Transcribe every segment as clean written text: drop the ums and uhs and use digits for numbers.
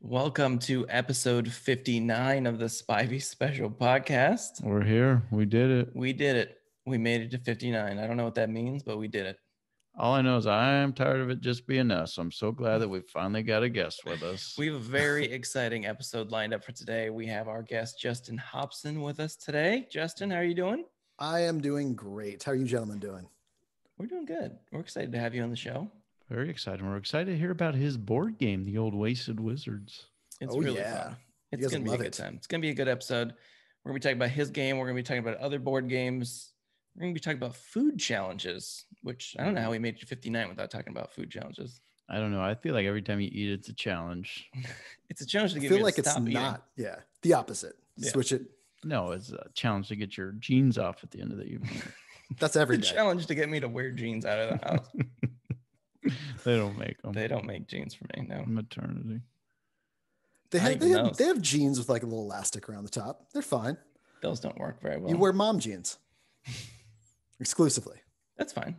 Welcome to episode 59 of the Spivey Special Podcast. We're here. We did it. We did it. We made it to 59. I don't know what that means, but we did it. All I know is I am tired of it just being us. I'm so glad that we finally got a guest with us. We have a very exciting episode lined up for today. We have our guest, Justin Hobson, with us today. Justin, how are you doing? I am doing great. How are you gentlemen doing? We're doing good. We're excited to have you on the show. Very excited. We're excited to hear about his board game, the old Wasted Wizards. It's really fun. It's going to be a good time. It's going to be a good episode. We're going to be talking about his game. We're going to be talking about other board games. We're going to be talking about food challenges, which I don't know how we made it to 59 without talking about food challenges. I don't know. I feel like every time you eat, it's a challenge. It's a challenge to get I feel you like to it's stop not. eating. Yeah, the opposite. Yeah. Switch it. No, it's a challenge to get your jeans off at the end of the evening. That's every It's a day. challenge to get me to wear jeans out of the house. They don't make them. They don't make jeans for me, no. Maternity. They Not even those. have jeans with like a little elastic around the top. They're fine. Those don't work very well. You wear mom jeans exclusively. That's fine.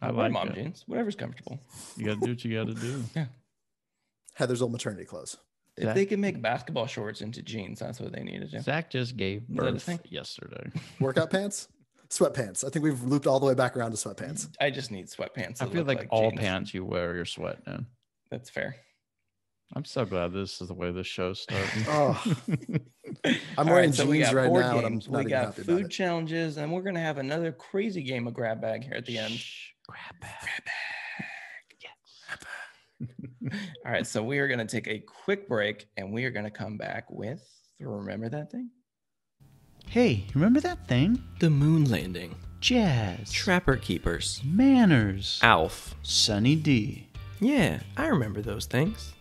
I I wear like mom it. jeans, whatever's comfortable. You got to do what you got to do. Heather's old maternity clothes. If Zach- they can make basketball shorts into jeans, that's what they need to do. Zach just gave that a birth thing? yesterday. Workout pants, sweatpants. I think we've looped all the way back around to sweatpants. I just need sweatpants. I that feel look like all jeans. pants you wear, you're sweating in. That's fair. I'm so glad this is the way this show's starting. Oh, I'm All wearing right, so we jeans got right board now, and I'm games. not We even got happy about food it. challenges, and we're going to have another crazy game of grab bag here at the end. Shh, grab bag. All right, so we are going to take a quick break, and we are going to come back with, remember that thing? Hey, remember that thing? The moon landing. Jazz. Trapper Keepers. Manners. Alf. Sunny D. Yeah, I remember those things.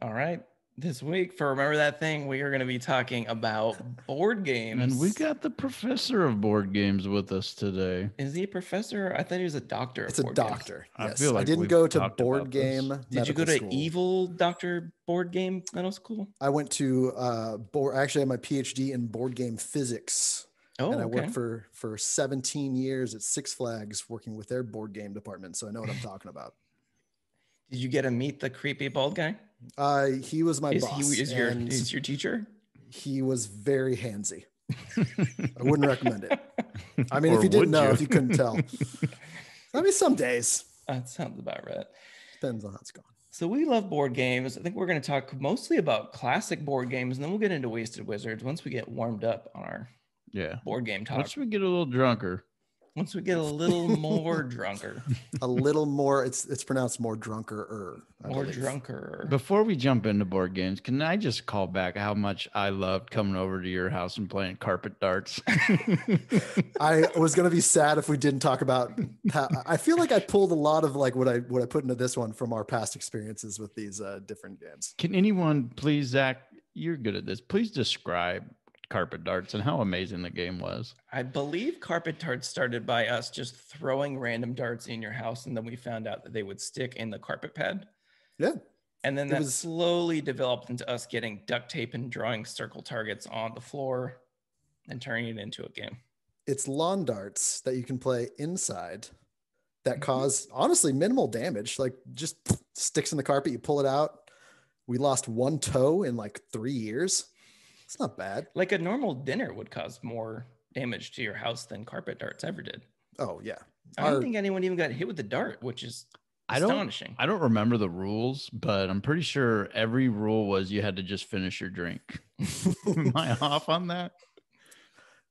All right. This week for Remember That Thing, we are going to be talking about board games. And we got the professor of board games with us today. Is he a professor? I thought he was a doctor. It's of a board games. doctor. I Yes. feel like I didn't we've go to talked board about this. game. Did you go medical to school. Evil Doctor Board Game Middle School? I went to board. I actually had my PhD in board game physics. Oh, And I okay. worked for 17 years at Six Flags working with their board game department. So I know what I'm talking about. Did you get to meet the creepy bald guy? He was my Is boss. he and is your teacher? he was very handsy. I wouldn't recommend it. I mean, Or if you didn't would know, you? if you couldn't tell. I mean, some days. That sounds about right. Depends on how it's going. So we love board games. I think we're going to talk mostly about classic board games, and then we'll get into Wasted Wizards once we get warmed up on our Yeah. board game talk. Once we get a little drunker. Once we get a little more drunker, A little more, it's pronounced more drunker. more drunker. Before we jump into board games, can I just call back how much I loved coming over to your house and playing carpet darts? I was gonna be sad if we didn't talk about how I feel like I pulled a lot of like what I put into this one from our past experiences with these different games. Can anyone please, Zach, you're good at this. Please describe carpet darts and how amazing the game was. I believe carpet darts started by us just throwing random darts in your house, and then we found out that they would stick in the carpet pad. Yeah. And then It that was- slowly developed into us getting duct tape and drawing circle targets on the floor and turning it into a game. It's lawn darts that you can play inside that Mhm. cause honestly minimal damage. Like just sticks in the carpet, you pull it out. We lost one toe in like 3 years. It's not bad. Like a normal dinner would cause more damage to your house than carpet darts ever did. Oh yeah. I don't Our- think anyone even got hit with the dart, which is I don't astonishing. I don't remember the rules, but I'm pretty sure every rule was you had to just finish your drink. Am I off on that?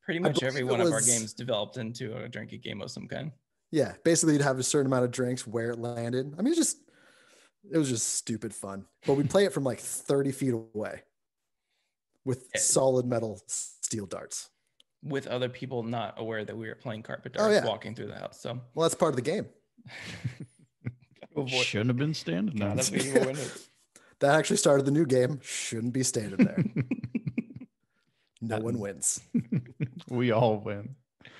Pretty I much every believe it one of our was- games developed into a drinking game of some kind. Yeah, basically you'd have a certain amount of drinks where it landed. I mean, it was just stupid fun. But we play it from like 30 feet away with Eh. solid metal steel darts. With other people not aware that we were playing carpet Oh, darts yeah. walking through the house. So Well, that's part of the game. avoid Shouldn't have been standing there. gotta be winners. That actually started the new game. Shouldn't be standing there. No one wins. We all win.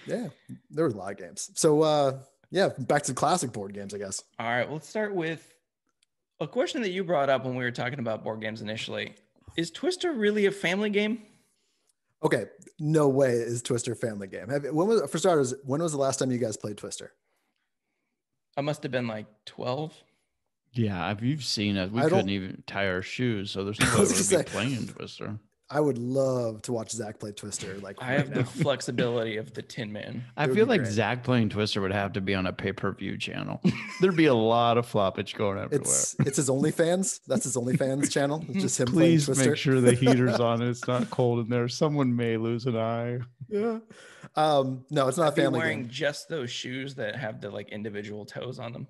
Yeah, there were a lot of games. So yeah, back to classic board games, I guess. All right, let's start with A question that you brought up when we were talking about board games initially, is Twister really a family game? Okay, no way is Twister a family game. For starters, when was the last time you guys played Twister? I must have been like 12. Yeah, you've seen it. We couldn't even tie our shoes, so there's no way we'd be playing Twister. I would love to watch Zach play Twister. Like I have the flexibility of the Tin Man. I feel like Zach playing Twister would have to be on a pay-per-view channel. There'd be a lot of floppage going everywhere. It's his OnlyFans. That's his OnlyFans channel. It's just him. Please playing Twister. make sure the heater's on. It's not cold in there. Someone may lose an eye. Yeah. No, it's not a family wearing game. Just those shoes that have the like individual toes on them.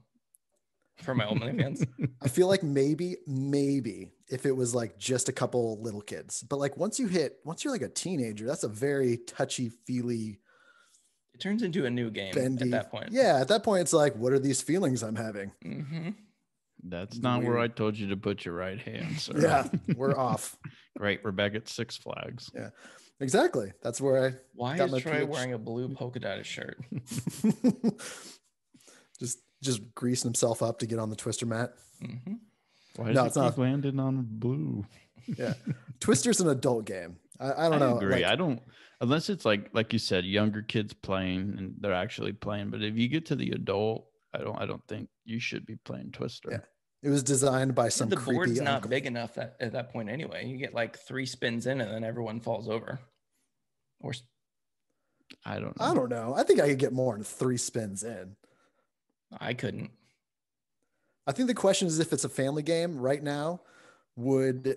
For my OnlyFans. I feel like maybe if it was like just a couple little kids, but like once you're like a teenager, that's a very touchy feely. It turns into a new game bendy. At that point. Yeah, at that point, it's like, what are these feelings I'm having? Mm-hmm. That's not where I told you to put your right hand, sir. Yeah, we're off. Great, we're back at Six Flags. Yeah, exactly. That's where I. Why got is my Troy PhD. wearing a blue polka dotted shirt? just greasing himself up to get on the Twister mat. Mm-hmm. Why does it keep landing on blue? Yeah, Twister's an adult game. I don't know. I agree. I don't, unless it's like you said, younger kids playing and they're actually playing. But if you get to the adult, I don't think you should be playing Twister. Yeah. It was designed by some. The creepy board's not uncle. big enough at that point anyway. You get like 3 spins in and then everyone falls over. Or I don't know. I don't know. I think I could get more than 3 spins in. I couldn't. I think the question is if it's a family game right now, would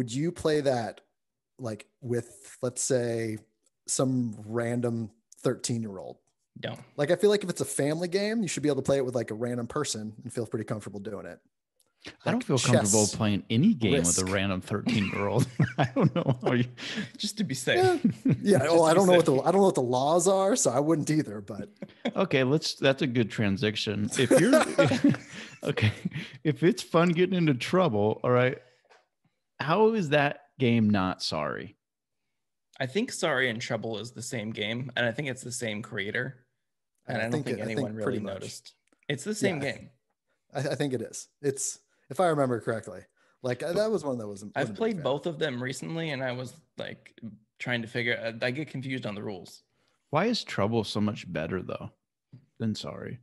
you play that like with, let's say, some random 13-year-old? No. Like, I feel like if it's a family game, you should be able to play it with like a random person and feel pretty comfortable doing it. Like I don't feel comfortable playing any game with a random 13-year-old. I don't know how you. Just to be safe. Yeah. Well, I don't know what the laws are, so I wouldn't either. But okay, that's a good transition. If you're okay, if it's fun getting into trouble, all right. How is that game not Sorry? I think Sorry and Trouble is the same game, and I think it's the same creator. And I don't think anyone really noticed. It's the same game. I think it is. It's, if I remember correctly, like that was one that was. I've played both of them recently, and I was like trying to figure. I get confused on the rules. Why is Trouble so much better though than Sorry?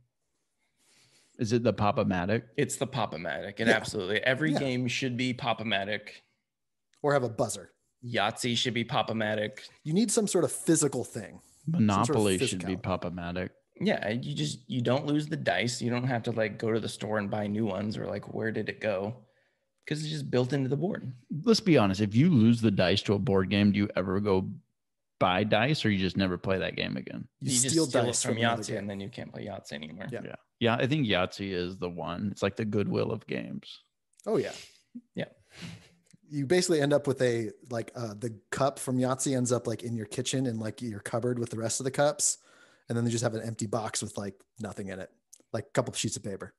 Is it the Pop-O-Matic? It's the Pop-O-Matic. It absolutely every game should be Pop-O-Matic, or have a buzzer. Yahtzee should be Pop-O-Matic. You need some sort of physical thing. Monopoly should be Pop-O-Matic. Yeah, you don't lose the dice. You don't have to like go to the store and buy new ones or like where did it go? Because it's just built into the board. Let's be honest. If you lose the dice to a board game, do you ever go buy dice or you just never play that game again? You just steal steal dice it from Yahtzee and then you can't play Yahtzee anymore. Yeah. I think Yahtzee is the one. It's like the Goodwill of games. Oh yeah. Yeah. You basically end up with the cup from Yahtzee ends up like in your kitchen and like your cupboard with the rest of the cups. And then they just have an empty box with like nothing in it, like a couple of sheets of paper.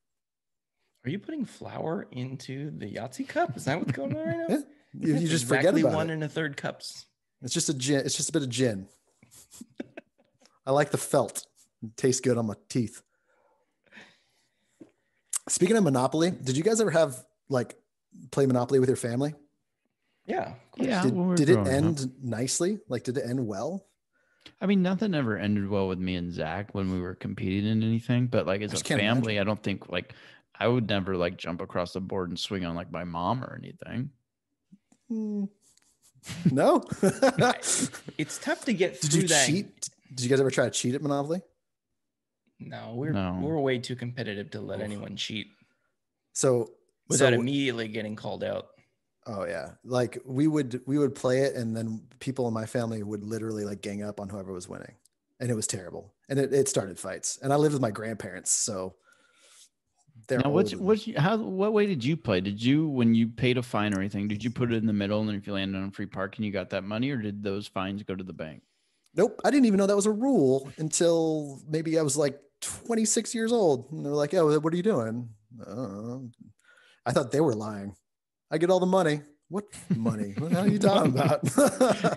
Are you putting flour into the Yahtzee cup? Is that what's going on right now? Yeah. You just exactly forget about 1 1/3 cups. It's just a gin. It's just a bit of gin. I like the felt. It tastes good on my teeth. Speaking of Monopoly, did you guys ever have like play Monopoly with your family? Yeah. Yeah. Did it end nicely? Like, did it end well? I mean, nothing ever ended well with me and Zach when we were competing in anything, but like as a family, imagine. I don't think like I would never like jump across the board and swing on like my mom or anything. No. It's tough to get through that. Cheat? Did you guys ever try to cheat at Monopoly? No, we're way too competitive to let anyone cheat. So without immediately getting called out. Oh yeah. Like we would play it and then people in my family would literally like gang up on whoever was winning. And it was terrible. And it started fights. And I lived with my grandparents, so now what way did you play? Did you, when you paid a fine or anything, did you put it in the middle and then if you landed on free parking you got that money, or did those fines go to the bank? Nope. I didn't even know that was a rule until maybe I was like 26 years old. And they're like, "Oh, what are you doing?" I thought they were lying. I get all the money. What money? What are you talking about?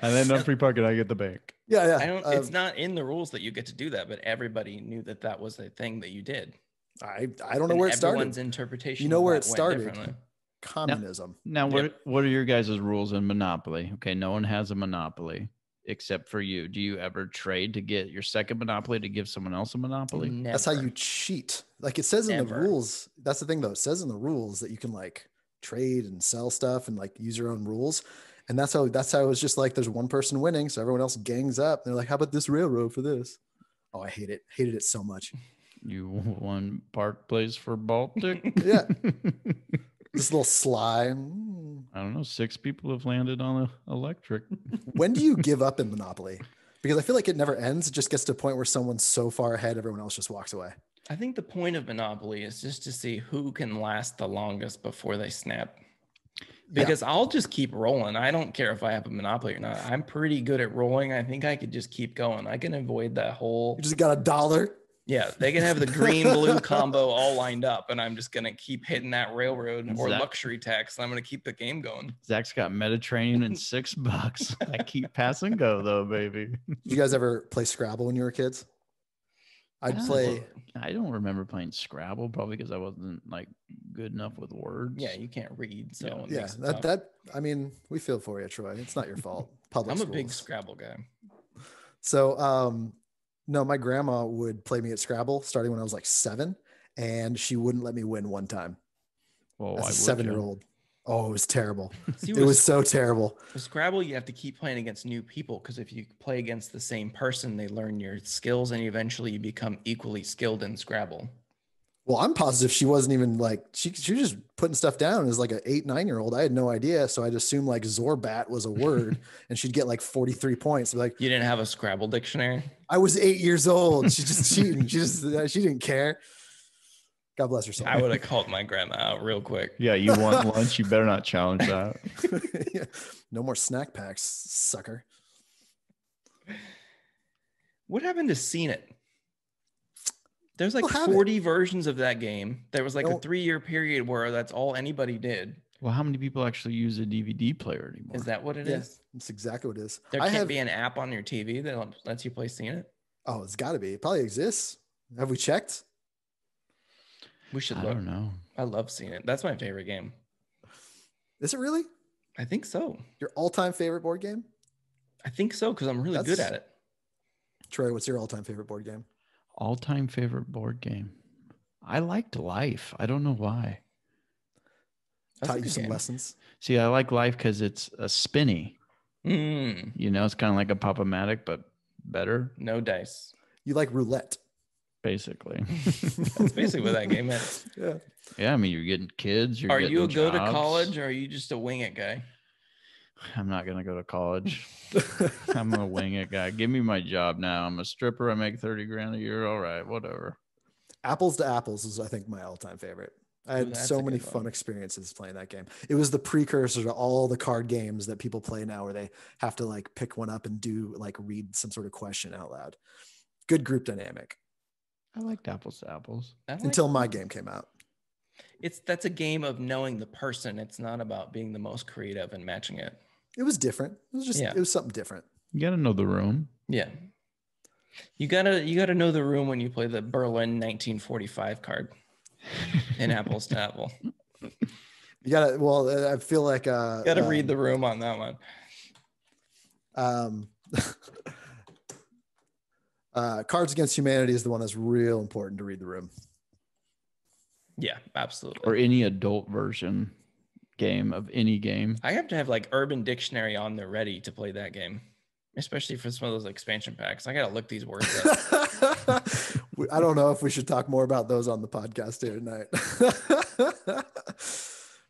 And then on free parking, I get the bank. Yeah. It's not in the rules that you get to do that, but everybody knew that was a thing that you did. I don't know where it started. Everyone's interpretation. You know where it started? Communism. Now what are your guys' rules in Monopoly? Okay, no one has a Monopoly except for you. Do you ever trade to get your second Monopoly to give someone else a Monopoly? Never. That's how you cheat. Like it says in the rules. That's the thing though. It says in the rules that you can like trade and sell stuff and like use your own rules. And that's how it was just like there's one person winning, so everyone else gangs up. They're like, how about this railroad for this? Oh, I hate it. Hated it so much. You won Park Place for Baltic? Yeah. This little sly. I don't know. 6 people have landed on electric. When do you give up in Monopoly? Because I feel like it never ends. It just gets to a point where someone's so far ahead, everyone else just walks away. I think the point of Monopoly is just to see who can last the longest before they snap. Because I'll just keep rolling. I don't care if I have a Monopoly or not. I'm pretty good at rolling. I think I could just keep going. I can avoid that whole. You just got $1. Yeah, they can have the green-blue combo all lined up, and I'm just going to keep hitting that railroad or luxury tax, and I'm going to keep the game going. Zach's got Mediterranean and $6. I keep pass and go, though, baby. Did you guys ever play Scrabble when you were kids? I don't remember playing Scrabble, probably because I wasn't like good enough with words. Yeah, you can't read. So I mean, we feel for you, Troy. It's not your fault. Public I'm a big Scrabble guy. So, no, my grandma would play me at Scrabble starting when I was like 7, and she wouldn't let me win one time. Well, as a 7-year-old. Oh, it was terrible. See, it was so terrible. With Scrabble, you have to keep playing against new people because if you play against the same person, they learn your skills and eventually you become equally skilled in Scrabble. Well, I'm positive she wasn't even like, she was just putting stuff down as like an 8-9-year-old. I had no idea. So I'd assume like Zorbat was a word and she'd get like 43 points. Like, you didn't have a Scrabble dictionary? I was 8 years old. She's just cheating. She didn't care. God bless her soul. I would have called my grandma out real quick. Yeah, you want lunch? You better not challenge that. Yeah. No more snack packs, sucker. What happened to Seen It? There's like 40 versions of that game. There was like a 3-year period where that's all anybody did. Well, how many people actually use a DVD player anymore? Is that what it is? That's exactly what it is. There can't be an app on your TV that lets you play Seen It? Oh, it's got to be. It probably exists. Have we checked? We should look. I don't know. I love Seen It. That's my favorite game. Is it really? I think so. Your all-time favorite board game? I think so because I'm really good at it. Troy, what's your all-time favorite board game? All-time favorite board game. I liked Life. I don't know why. Taught you some lessons. See, I like Life because it's a spinny. Mm. You know, it's kind of like a Pop-O-Matic, but better. No dice. You like roulette. Basically. That's basically what that game is. Yeah. Yeah, I mean, you're getting kids. Are you a go to college or are you just a wing it guy? I'm not going to go to college. I'm a wing it guy. Give me my job now. I'm a stripper. I make 30 grand a year. All right, whatever. Apples to Apples is, I think, my all-time favorite. I had so many fun experiences playing that game. It was the precursor to all the card games that people play now where they have to like pick one up and read some sort of question out loud. Good group dynamic. I liked Apples to Apples. Until my game came out. That's a game of knowing the person. It's not about being the most creative and matching it. It was different. It was just, it was something different. You got to know the room. Yeah. You gotta know the room when you play the Berlin 1945 card in Apples to Apple. You gotta, well, I feel like, gotta read the room on that one. Cards Against Humanity is the one that's real important to read the room. Yeah, absolutely. Or any adult version game of any game. I have to have like Urban Dictionary on there ready to play that game, especially for some of those expansion packs. I gotta look these words up. I don't know if we should talk more about those on the podcast here tonight.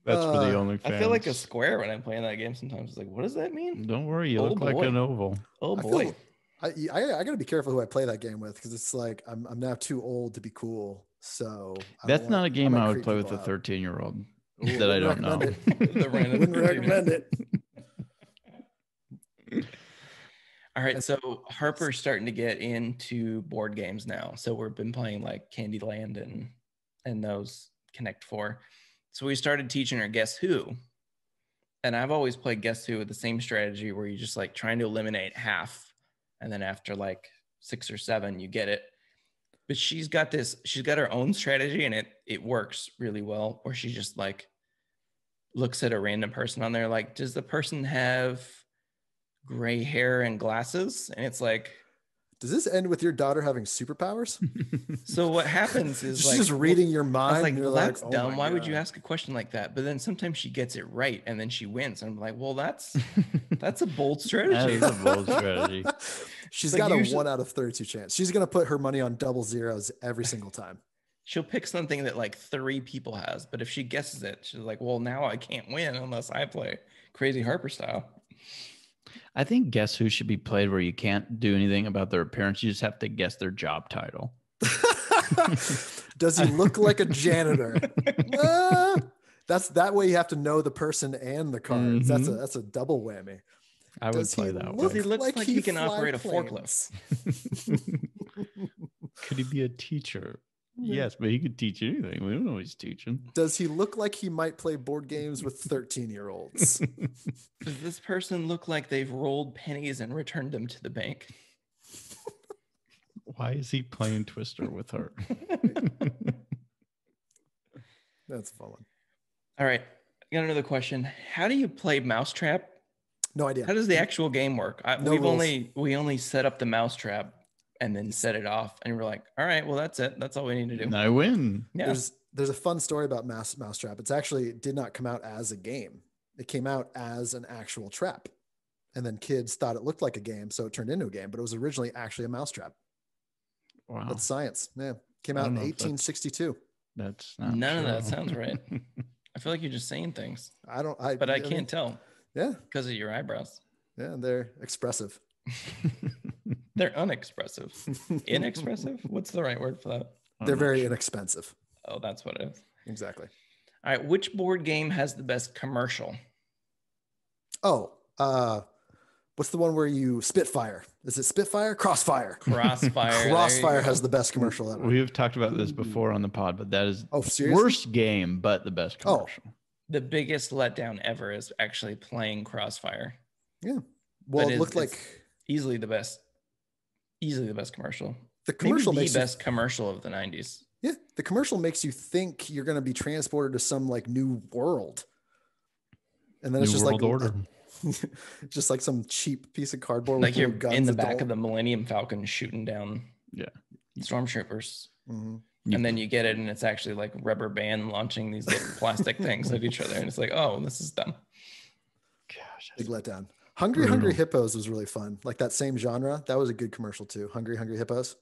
That's for the only fans. I feel like a square when I'm playing that game sometimes. It's like, what does that mean? Don't worry, you look like an oval. Oh boy. I gotta be careful who I play that game with because it's like I'm now too old to be cool. So that's not a game I would play with a 13-year-old that I don't know. Wouldn't recommend it. All right, so Harper's starting to get into board games now. So we've been playing like Candyland and those Connect 4. So we started teaching her Guess Who. And I've always played Guess Who with the same strategy where you're just like trying to eliminate half. And then after like 6 or 7, you get it. But she's got her own strategy, and it works really well, where she just like looks at a random person on there, like, does the person have gray hair and glasses? And it's like, does this end with your daughter having superpowers? So what happens is she's just reading your mind. I was like, well, that's like, dumb. Why would you ask a question like that? But then sometimes she gets it right, and then she wins. And I'm like, well, that's a bold strategy. That is a bold strategy. She's got a 1 out of 32 chance. She's gonna put her money on double zeros every single time. She'll pick something that like 3 people has, but if she guesses it, she's like, well, now I can't win unless I play Crazy Harper style. I think Guess Who should be played where you can't do anything about their appearance. You just have to guess their job title. Does he look like a janitor? That's that way you have to know the person and the cards. Mm-hmm. That's a double whammy. I would play that way. He looks like he can operate a forklift. Could he be a teacher? Yes, but he could teach anything. We don't know what he's teaching. Does he look like he might play board games with 13-year-olds? Does this person look like they've rolled pennies and returned them to the bank? Why is he playing Twister with her? That's a fun one. All right. I got another question. How do you play Mousetrap? No idea. How does the actual game work? We only set up the Mousetrap and then set it off, and we're like, all right, well, that's it. That's all we need to do. And I win. Yeah. There's a fun story about Mousetrap. It's actually did not come out as a game. It came out as an actual trap. And then kids thought it looked like a game, so it turned into a game, but it was originally actually a mousetrap. Wow. That's science. Yeah. Came out in 1862. That's not None of that sounds right. I feel like you're just saying things. I can't tell. Yeah. Because of your eyebrows. Yeah, they're expressive. They're unexpressive. Inexpressive? What's the right word for that? They're very inexpensive. Oh, that's what it is. Exactly. All right. Which board game has the best commercial? Oh, what's the one where you Spitfire? Is it Spitfire? Crossfire. Crossfire has the best commercial ever. We've talked about this before on the pod, but that is seriously? Worst game, but the best commercial. The biggest letdown ever is actually playing Crossfire. Yeah. Well, it looked like easily the best commercial. The commercial makes the best commercial of the 90s. Yeah. The commercial makes you think you're going to be transported to some like new world. And then it's just like order. Just like some cheap piece of cardboard. Like you're in the back of the Millennium Falcon shooting down stormtroopers. Mm-hmm. And then you get it and it's actually like rubber band launching these little plastic things at each other. And it's like, oh, this is dumb. Gosh. Big letdown. Hungry Hippos was really fun. Like that same genre. That was a good commercial too. Hungry Hippos.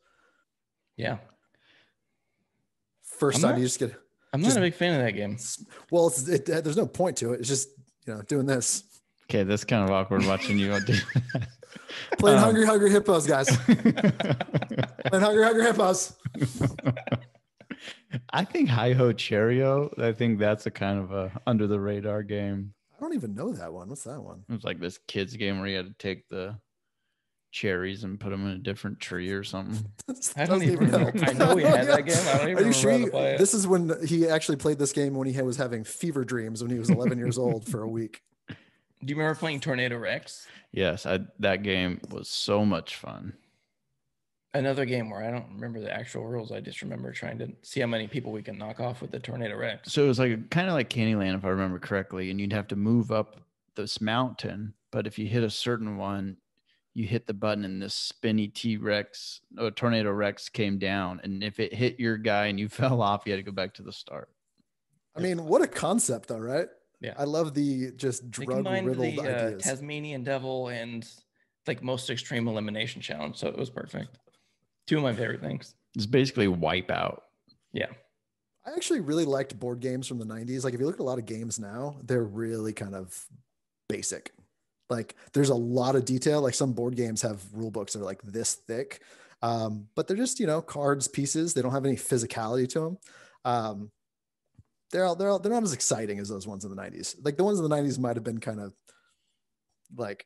Yeah. First time you just get. I'm not a big fan of that game. Well, there's no point to it. It's just, doing this. Okay, that's kind of awkward watching you do playing Hungry Hippos, guys. Playing Hungry Hippos. I think Hi-Ho Cherry-O. I think that's a kind of a under the radar game. I don't even know that one. What's that one? It was like this kids game where you had to take the cherries and put them in a different tree or something. I don't even know. I know we had that game. I don't even Are you sure? This is when he actually played this game when he was having fever dreams when he was 11 years old for a week. Do you remember playing Tornado Rex? Yes, that game was so much fun. Another game where I don't remember the actual rules. I just remember trying to see how many people we can knock off with the Tornado Rex. So it was like kind of like Candyland, if I remember correctly, and you'd have to move up this mountain. But if you hit a certain one, you hit the button and this spinny T-Rex or Tornado Rex came down. And if it hit your guy and you fell off, you had to go back to the start. I mean, what a concept though, right? Yeah. I love the just drug-riddled ideas. Tasmanian Devil and like most extreme elimination challenge. So it was perfect. Two of my favorite things. It's basically Wipeout. Yeah. I actually really liked board games from the 90s. Like if you look at a lot of games now, they're really kind of basic. Like there's a lot of detail. Like some board games have rule books that are like this thick. But they're just, cards, pieces. They don't have any physicality to them. They're not as exciting as those ones in the 90s. Like the ones in the 90s might have been kind of like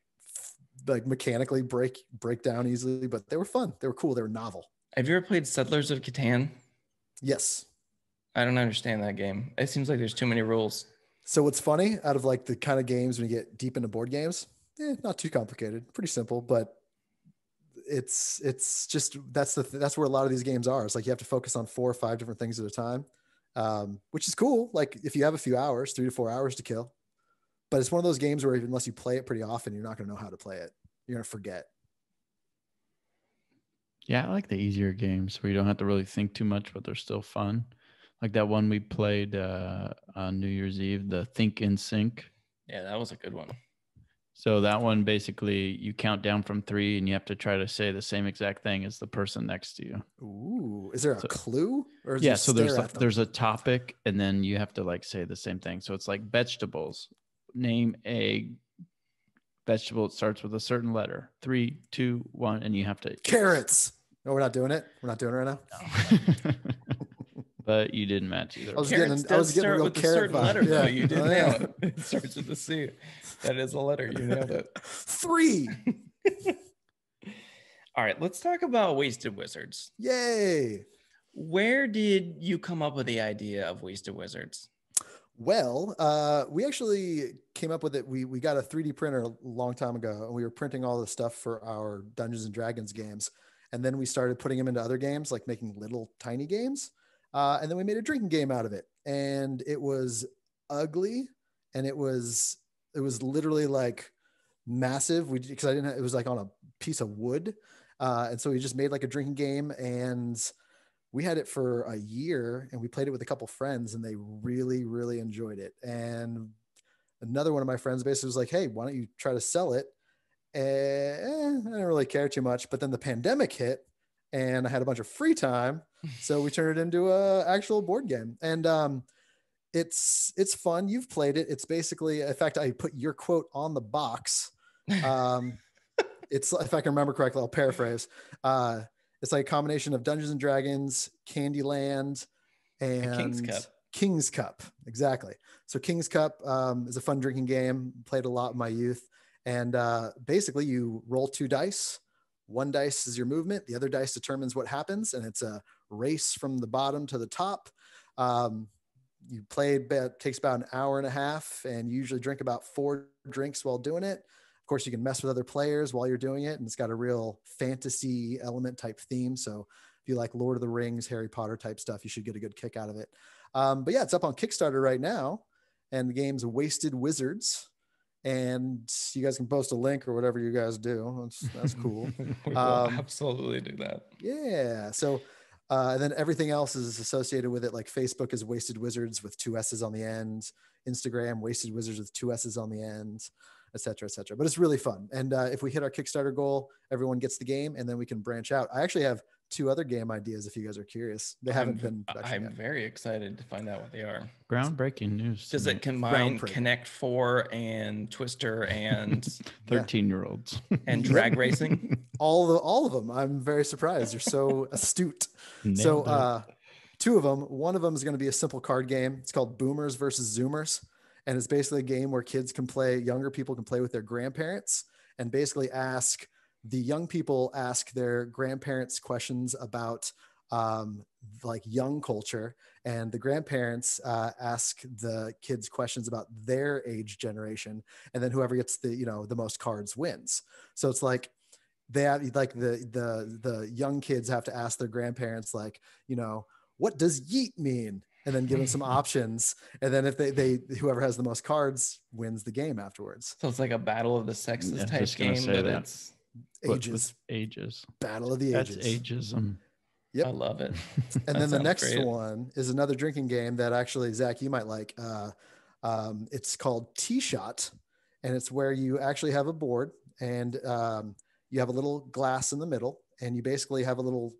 mechanically break down easily, but they were fun. They were cool. They were novel. Have you ever played Settlers of Catan? Yes. I don't understand that game. It seems like there's too many rules. So what's funny out of like the kind of games when you get deep into board games, not too complicated, pretty simple, but it's just that's where a lot of these games are. It's like you have to focus on 4 or 5 different things at a time, which is cool. Like if you have a few hours, 3 to 4 hours to kill, but it's one of those games where unless you play it pretty often, you're not going to know how to play it. You're going to forget. Yeah, I like the easier games where you don't have to really think too much, but they're still fun. Like that one we played on New Year's Eve, the Think in Sync. Yeah, that was a good one. So that one, basically you count down from 3 and you have to try to say the same exact thing as the person next to you. Ooh, is there a clue? Or yeah, so there's a topic and then you have to like say the same thing. So it's like vegetables. Name a vegetable that starts with a certain letter. 3, 2, 1, and you have to carrots. No, we're not doing it. We're not doing it right now. No. But you didn't match either. I was getting a real carrot vibe. Letter, though. You did nail it. It starts with a C. That is a letter. You nailed it. 3. All right, let's talk about Wasted Wizards. Yay! Where did you come up with the idea of Wasted Wizards? Well, we actually came up with it. We got a 3D printer a long time ago, and we were printing all the stuff for our Dungeons and Dragons games. And then we started putting them into other games, like making little tiny games. And then we made a drinking game out of it, and it was ugly, and it was literally like massive. Because it was like on a piece of wood, and so we just made like a drinking game, and we had it for a year, and we played it with a couple friends, and they really, really enjoyed it. And another one of my friends basically was like, "Hey, why don't you try to sell it?" I didn't really care too much, but then the pandemic hit, and I had a bunch of free time. So we turned it into a actual board game, and it's fun. You've played it. It's basically, in fact, I put your quote on the box. It's, if I can remember correctly, I'll paraphrase. It's like a combination of Dungeons and Dragons, Candyland, and King's Cup. Exactly. So King's Cup is a fun drinking game. Played a lot in my youth, and basically you roll 2 dice. One dice is your movement. The other dice determines what happens. And it's a race from the bottom to the top. You play, it takes about an hour and a half, and you usually drink about 4 drinks while doing it. Of course, you can mess with other players while you're doing it. And it's got a real fantasy element type theme. So if you like Lord of the Rings, Harry Potter type stuff, you should get a good kick out of it. But yeah, it's up on Kickstarter right now. And the game's Wasted Wizards. And you guys can post a link or whatever you guys do. That's cool. We will absolutely do that. Yeah. So, and then everything else is associated with it. Like Facebook is Wasted Wizards with 2 S's on the end. Instagram, Wasted Wizards with 2 S's on the end, et cetera, et cetera. But it's really fun. And if we hit our Kickstarter goal, everyone gets the game, and then we can branch out. I actually have 2 other game ideas if you guys are curious. They haven't been I'm very excited to find out what they are. Groundbreaking news. Does it combine Connect 4 and Twister and 13-year-olds and drag racing? All of them. I'm very surprised. You're so astute. So 2 of them. One of them is going to be a simple card game. It's called Boomers versus Zoomers. And it's basically a game where younger people can play with their grandparents, and basically the young people ask their grandparents questions about like young culture, and the grandparents ask the kids questions about their age generation, and then whoever gets the most cards wins. So it's like they have, like the young kids have to ask their grandparents, like, what does yeet mean? And then give them some options. And then if they whoever has the most cards wins the game afterwards. So it's like a battle of the sexes type game, but it's ages. Battle of the ages. That's ageism. Yep. I love it. And then the next one is another drinking game that actually, Zach, you might like. It's called T-Shot, and it's where you actually have a board, and you have a little glass in the middle, and you basically have a little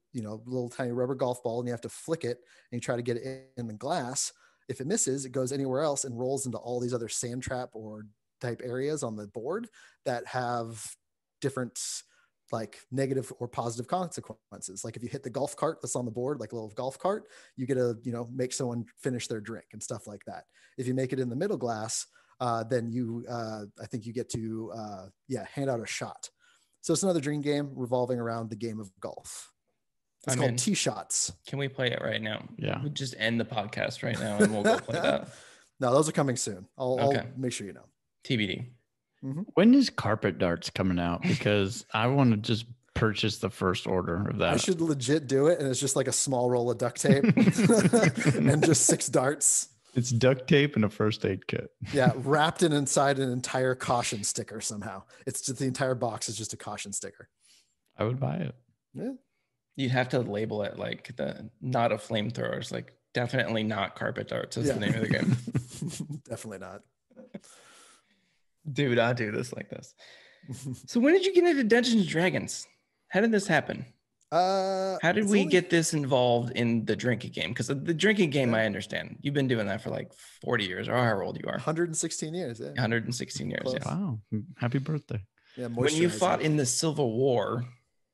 tiny rubber golf ball, and you have to flick it, and you try to get it in the glass. If it misses, it goes anywhere else and rolls into all these other sand trap or type areas on the board that have different like negative or positive consequences. Like if you hit the golf cart that's on the board, like a little golf cart, you get to, make someone finish their drink and stuff like that. If you make it in the middle glass, then I think you get to, hand out a shot. So it's another drinking game revolving around the game of golf. It's called T-Shots. Can we play it right now? Yeah. We'll just end the podcast right now and we'll go play that. No, those are coming soon. I'll make sure you know. TBD. Mm-hmm. When is Carpet Darts coming out? Because I want to just purchase the first order of that. I should legit do it, and it's just like a small roll of duct tape and just 6 darts. It's duct tape and a first aid kit. Yeah, wrapped in inside an entire caution sticker somehow. It's just the entire box is just a caution sticker. I would buy it. Yeah. You'd have to label it like not a flamethrowers, like definitely not carpet darts is the name of the game. Definitely not. Dude, I do this like this. So when did you get into Dungeons and Dragons? How did this happen? How did we get this involved in the drinking game? Because the drinking game, I understand. You've been doing that for like 40 years or however old you are. 116 years. Yeah. 116 years. Close. Yeah. Wow. Happy birthday. Yeah, when you fought in the Civil War,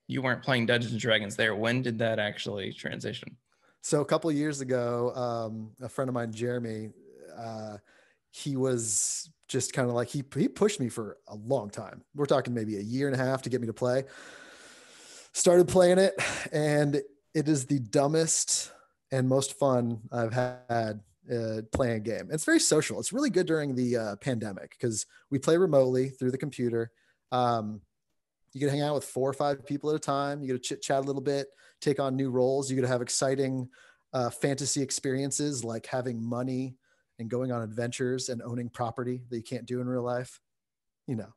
you weren't playing Dungeons and Dragons there. When did that actually transition? So a couple of years ago, a friend of mine, Jeremy, he was just kind of like, he pushed me for a long time. We're talking maybe a year and a half to get me to play. Started playing it, and it is the dumbest and most fun I've had playing a game. It's very social. It's really good during the pandemic because we play remotely through the computer. You get to hang out with 4 or 5 people at a time. You get to chit chat a little bit, take on new roles. You get to have exciting fantasy experiences like having money and going on adventures and owning property that you can't do in real life. You know.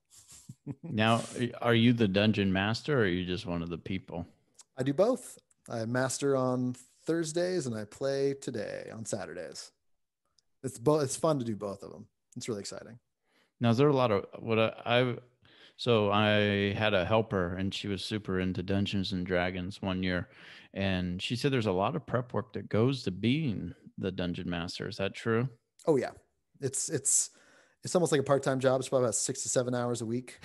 Now, are you the dungeon master or are you just one of the people? I do both. I master on Thursdays and I play today on Saturdays. It's fun to do both of them. It's really exciting. Now, is there a lot of so I had a helper and she was super into Dungeons and Dragons one year. And she said there's a lot of prep work that goes to being the dungeon master. Is that true? Oh yeah. It's almost like a part-time job. It's probably about 6 to 7 hours a week.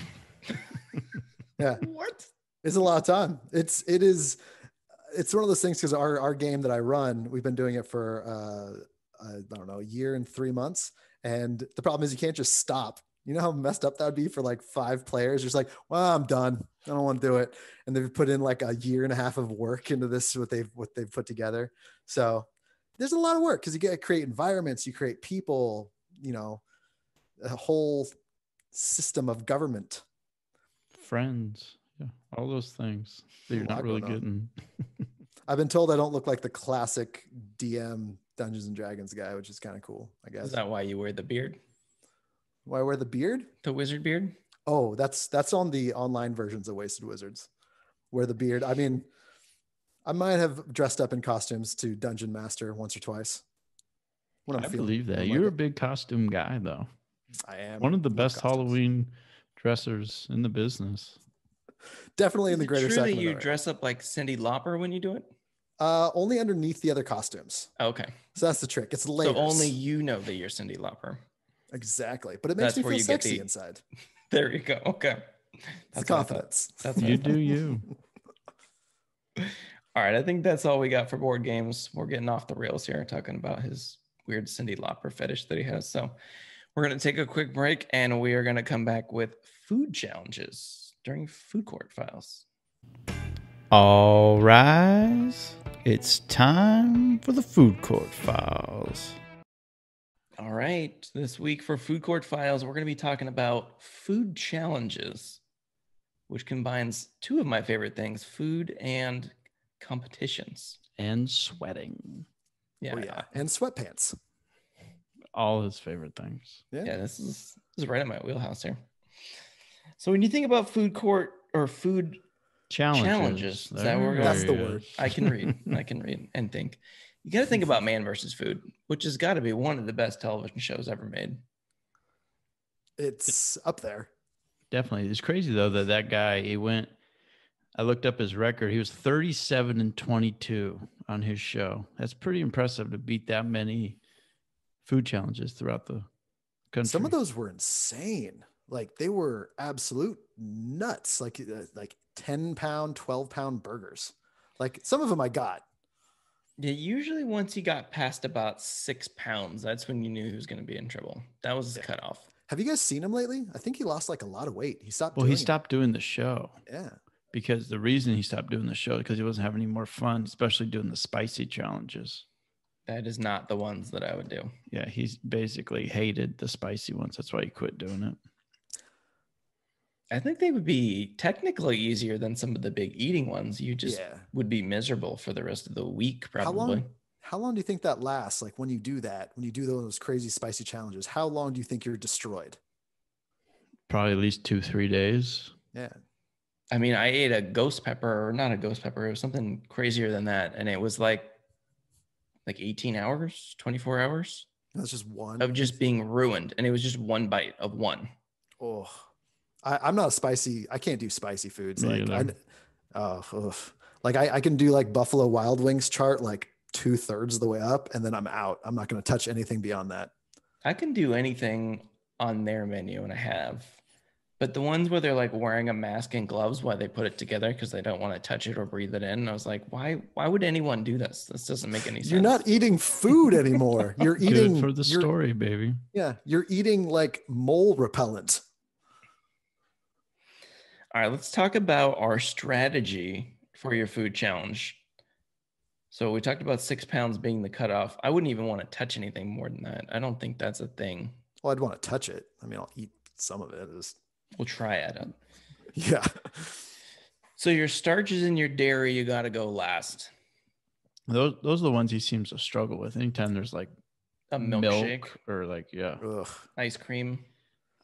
Yeah. What? It's a lot of time. It's one of those things because our game that I run, we've been doing it for I don't know, a year and 3 months. And the problem is you can't just stop. You know how messed up that would be for like 5 players? You're just like, well, I'm done. I don't want to do it. And they've put in like a year and a half of work into this, what they've put together. So there's a lot of work because you get to create environments, you create people, you know, a whole system of government. Friends. Yeah. All those things that you're not really getting. I've been told I don't look like the classic DM Dungeons and Dragons guy, which is kind of cool, I guess. Is that why you wear the beard? Why I wear the beard? The wizard beard? Oh, that's on the online versions of Wasted Wizards. Wear the beard. I mean, I might have dressed up in costumes to Dungeon Master once or twice. I believe that. You're a big costume guy, though. I am. One of the best Halloween dressers in the business. Definitely in the greater Sacramento you area. Dress up like Cyndi Lauper when you do it? Only underneath the other costumes. Okay. So that's the trick. It's layers. So only you know that you're Cyndi Lauper. Exactly. But it makes me feel sexy inside. There you go. Okay. That's confidence. That's you do you. All right. I think that's all we got for board games. We're getting off the rails here, talking about his weird Cyndi Lauper fetish that he has. So we're going to take a quick break and we are going to come back with food challenges during Food Court Files. All rise. It's time for the Food Court Files. All right. This week for Food Court Files, we're going to be talking about food challenges, which combines 2 of my favorite things, food and competitions. And sweating. Yeah. Oh, yeah. And sweatpants. All his favorite things. Yeah, this is right in my wheelhouse here. So when you think about food court or food challenges is that where that's the word. I can read and think. You got to think about Man versus Food, which has got to be one of the best television shows ever made. It's up there. Definitely. It's crazy though that guy, I looked up his record. He was 37-22 on his show. That's pretty impressive to beat that many food challenges throughout the country. Some of those were insane. Like they were absolute nuts. Like 10-pound, 12-pound burgers. Like some of them I got. Yeah, usually once he got past about 6 pounds, that's when you knew he was going to be in trouble. That was his cutoff. Have you guys seen him lately? I think he lost like a lot of weight. He stopped. Well, he stopped doing the show. Yeah. Because the reason he stopped doing the show because he wasn't having any more fun, especially doing the spicy challenges. That is not the ones that I would do. Yeah, he's basically hated the spicy ones. That's why he quit doing it. I think they would be technically easier than some of the big eating ones. You just would be miserable for the rest of the week, probably. How long do you think that lasts? Like when you do that, when you do those crazy spicy challenges, how long do you think you're destroyed? Probably at least 2-3 days. Yeah. I mean, I ate a ghost pepper, or not a ghost pepper. It was something crazier than that. And it was like 18 hours, 24 hours. That's just one of just being ruined. And it was just one bite of one. Oh, I'm not spicy. I can't do spicy foods. Me Like I can do like Buffalo Wild Wings chart, like 2/3 of the way up, and then I'm out. I'm not going to touch anything beyond that. I can do anything on their menu, and I have. But the ones where they're like wearing a mask and gloves while they put it together because they don't want to touch it or breathe it in. I was like, why would anyone do this? This doesn't make any sense. You're not eating food anymore. You're eating good for the story, baby. Yeah. You're eating like mole repellent. All right, let's talk about our strategy for your food challenge. So we talked about 6 pounds being the cutoff. I wouldn't even want to touch anything more than that. I don't think that's a thing. Well, I'd want to touch it. I mean, I'll eat some of it. We'll try it. Yeah. So your starches and your dairy, you got to go last. Those are the ones he seems to struggle with. Anytime there's like a milkshake or like ice cream.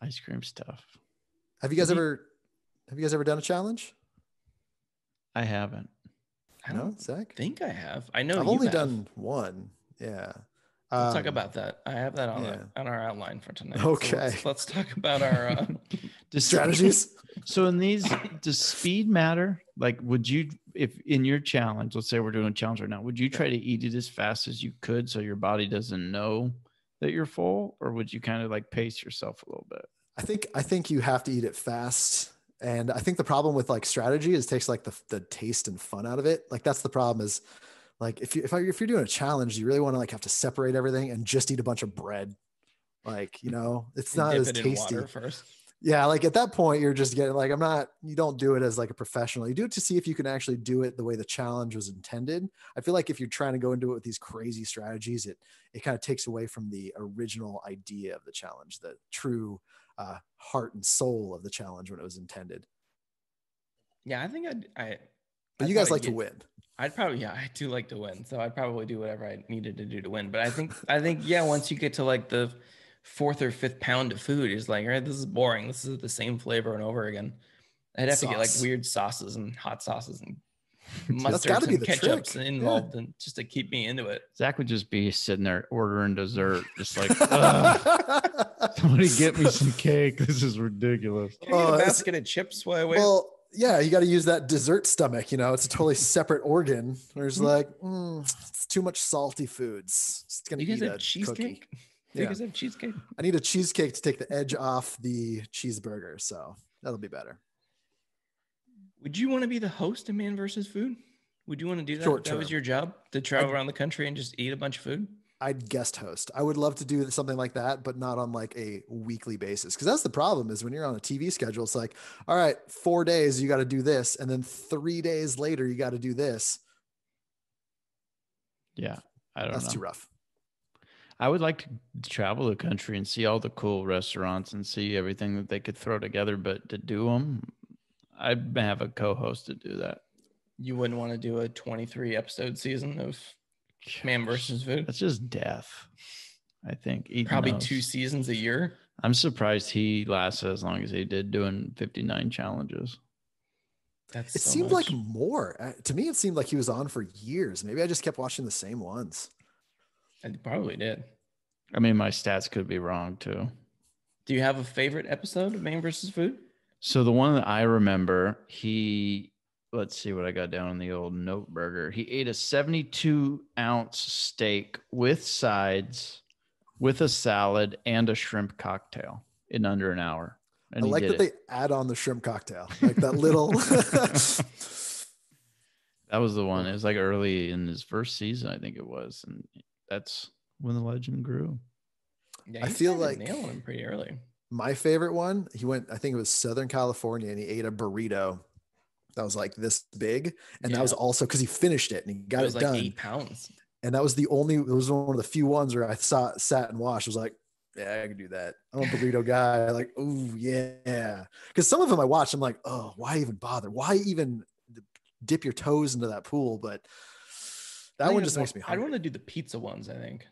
Ice cream stuff. Have you guys ever done a challenge? I haven't. I don't Zach? think I have. I know I've only done one. Yeah. Let's talk about that. I have that on our outline for tonight. Okay. So let's talk about our strategies. So in these, does speed matter? Like, would you, if in your challenge, let's say we're doing a challenge right now, would you try to eat it as fast as you could so your body doesn't know that you're full, or would you kind of like pace yourself a little bit? I think you have to eat it fast. And I think the problem with like strategy is it takes like the taste and fun out of it. Like that's the problem is like, if you're doing a challenge, you really want to like have to separate everything and just eat a bunch of bread. Like, it's not as tasty. First. Yeah. Like at that point you're just getting like, you don't do it as like a professional. You do it to see if you can actually do it the way the challenge was intended. I feel like if you're trying to go into it with these crazy strategies, it kind of takes away from the original idea of the challenge, the true heart and soul of the challenge when it was intended. Yeah, I think But you guys like to win. I do like to win. So I'd probably do whatever I needed to do to win. But I think once you get to like the 4th or 5th pound of food, it's like, all right, this is boring. This is the same flavor and over again. I'd have to get like weird sauces and hot sauces and mustards and ketchups involved and just to keep me into it. Zach would just be sitting there ordering dessert, just like, somebody get me some cake. This is ridiculous. Can I get a basket of chips while I wait? Well, yeah, you got to use that dessert stomach. It's a totally separate organ. There's like, it's too much salty foods. It's gonna eat a cheesecake. You guys have cheesecake? I need a cheesecake to take the edge off the cheeseburger, so that'll be better. Would you want to be the host of Man vs. Food? Would you want to do that? That was your job, to travel around the country and just eat a bunch of food? I'd guest host. I would love to do something like that, but not on like a weekly basis. Because that's the problem is when you're on a TV schedule, it's like, all right, 4 days, you got to do this. And then 3 days later, you got to do this. Yeah. I don't know. That's too rough. I would like to travel the country and see all the cool restaurants and see everything that they could throw together. But to do them, I'd have a co-host to do that. You wouldn't want to do a 23 episode season of Man vs. Food? That's just death, I think. Probably 2 seasons a year. I'm surprised he lasted as long as he did, doing 59 challenges. It seemed like more. To me, it seemed like he was on for years. Maybe I just kept watching the same ones. I probably did. I mean, my stats could be wrong too. Do you have a favorite episode of Man vs. Food? So the one that I remember, let's see what I got down on the old note burger. He ate a 72-ounce steak with sides, with a salad and a shrimp cocktail in under an hour. And I like that they add on the shrimp cocktail, like that little. That was the one. It was like early in his first season, I think it was. And that's when the legend grew. Yeah, I feel like nailing him pretty early. My favorite one, he went, I think it was Southern California, and he ate a burrito that was like this big. And that was also because he finished it and he got it done. Like 8 pounds. And that was it was one of the few ones where I sat and watched. It was like, Yeah, I can do that. I'm a burrito guy. Like, oh yeah. Because some of them I watch, I'm like, oh, why even bother? Why even dip your toes into that pool? But that one just makes me hungry. I'd want to do the pizza ones, I think.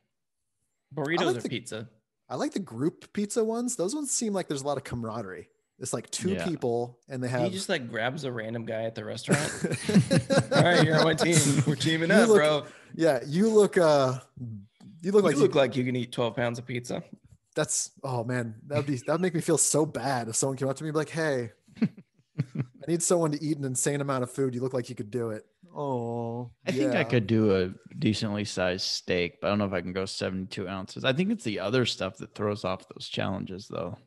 I Burritos like or pizza? I like the group pizza ones. Those ones seem like there's a lot of camaraderie. It's like two people and they have. He just like grabs a random guy at the restaurant. All right, you're on my team. We're teaming up, bro. Yeah, you look like you can eat 12 pounds of pizza. That's oh man, that'd make me feel so bad if someone came up to me and be like, hey, I need someone to eat an insane amount of food. You look like you could do it. Oh, I think I could do a decently sized steak, but I don't know if I can go 72 ounces. I think it's the other stuff that throws off those challenges, though.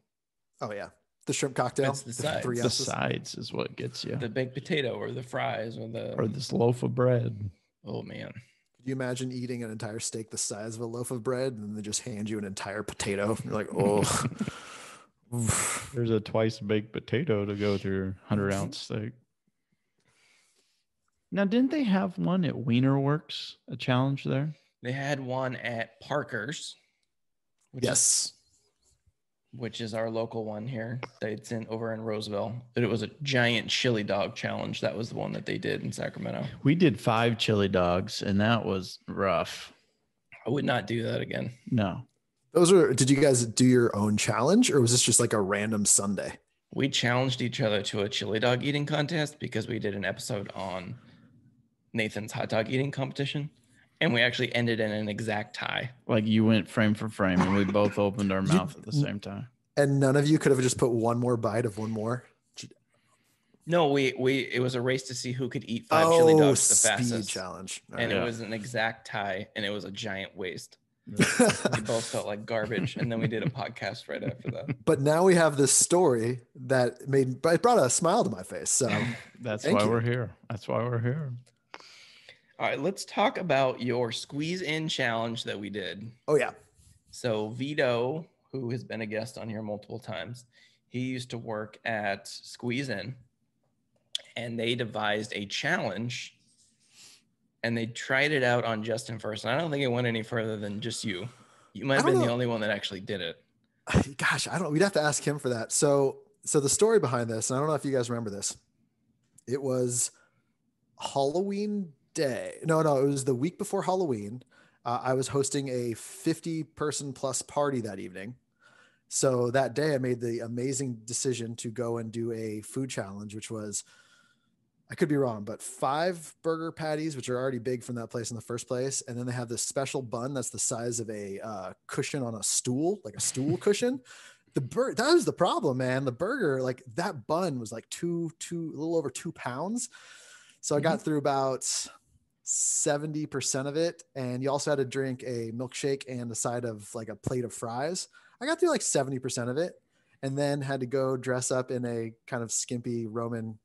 Oh yeah, the shrimp cocktail. It's the sides. The sides is what gets you. The baked potato or the fries or this loaf of bread. Oh man. Could you imagine eating an entire steak the size of a loaf of bread and then they just hand you an entire potato? You're like, oh. There's a twice baked potato to go through 100-ounce steak. Now, didn't they have one at Wienerworks, a challenge there? They had one at Parker's. Which is our local one here. It's over in Roseville. But it was a giant chili dog challenge. That was the one that they did in Sacramento. We did 5 chili dogs, and that was rough. I would not do that again. No. Did you guys do your own challenge, or was this just like a random Sunday? We challenged each other to a chili dog eating contest because we did an episode on Nathan's hot dog eating competition. And we actually ended in an exact tie. Like you went frame for frame and we both opened our mouth at the same time. And none of you could have just put one more bite of one more? No, it was a race to see who could eat 5 chili dogs the fastest. Challenge. And it was an exact tie and it was a giant waste. We both felt like garbage. And then we did a podcast right after that. But now we have this story that it brought a smile to my face. So that's why we're here. That's why we're here. All right, let's talk about your squeeze in challenge that we did. Oh, yeah. So Vito, who has been a guest on here multiple times, he used to work at Squeeze In, and they devised a challenge, and they tried it out on Justin first. And I don't think it went any further than just you. You might have been the only one that actually did it. Gosh, we'd have to ask him for that. So the story behind this, and I don't know if you guys remember this, it was Halloween day. No, it was the week before Halloween. I was hosting a 50-person plus party that evening. So that day I made the amazing decision to go and do a food challenge, which was, I could be wrong, but 5 burger patties, which are already big from that place in the first place. And then they have this special bun that's the size of a cushion on a stool, like a stool cushion. That was the problem, man. The burger, like that bun was like a little over 2 pounds. So I got through about 70% of it. And you also had to drink a milkshake and a side of like a plate of fries. I got through like 70% of it, and then had to go dress up in a kind of skimpy Roman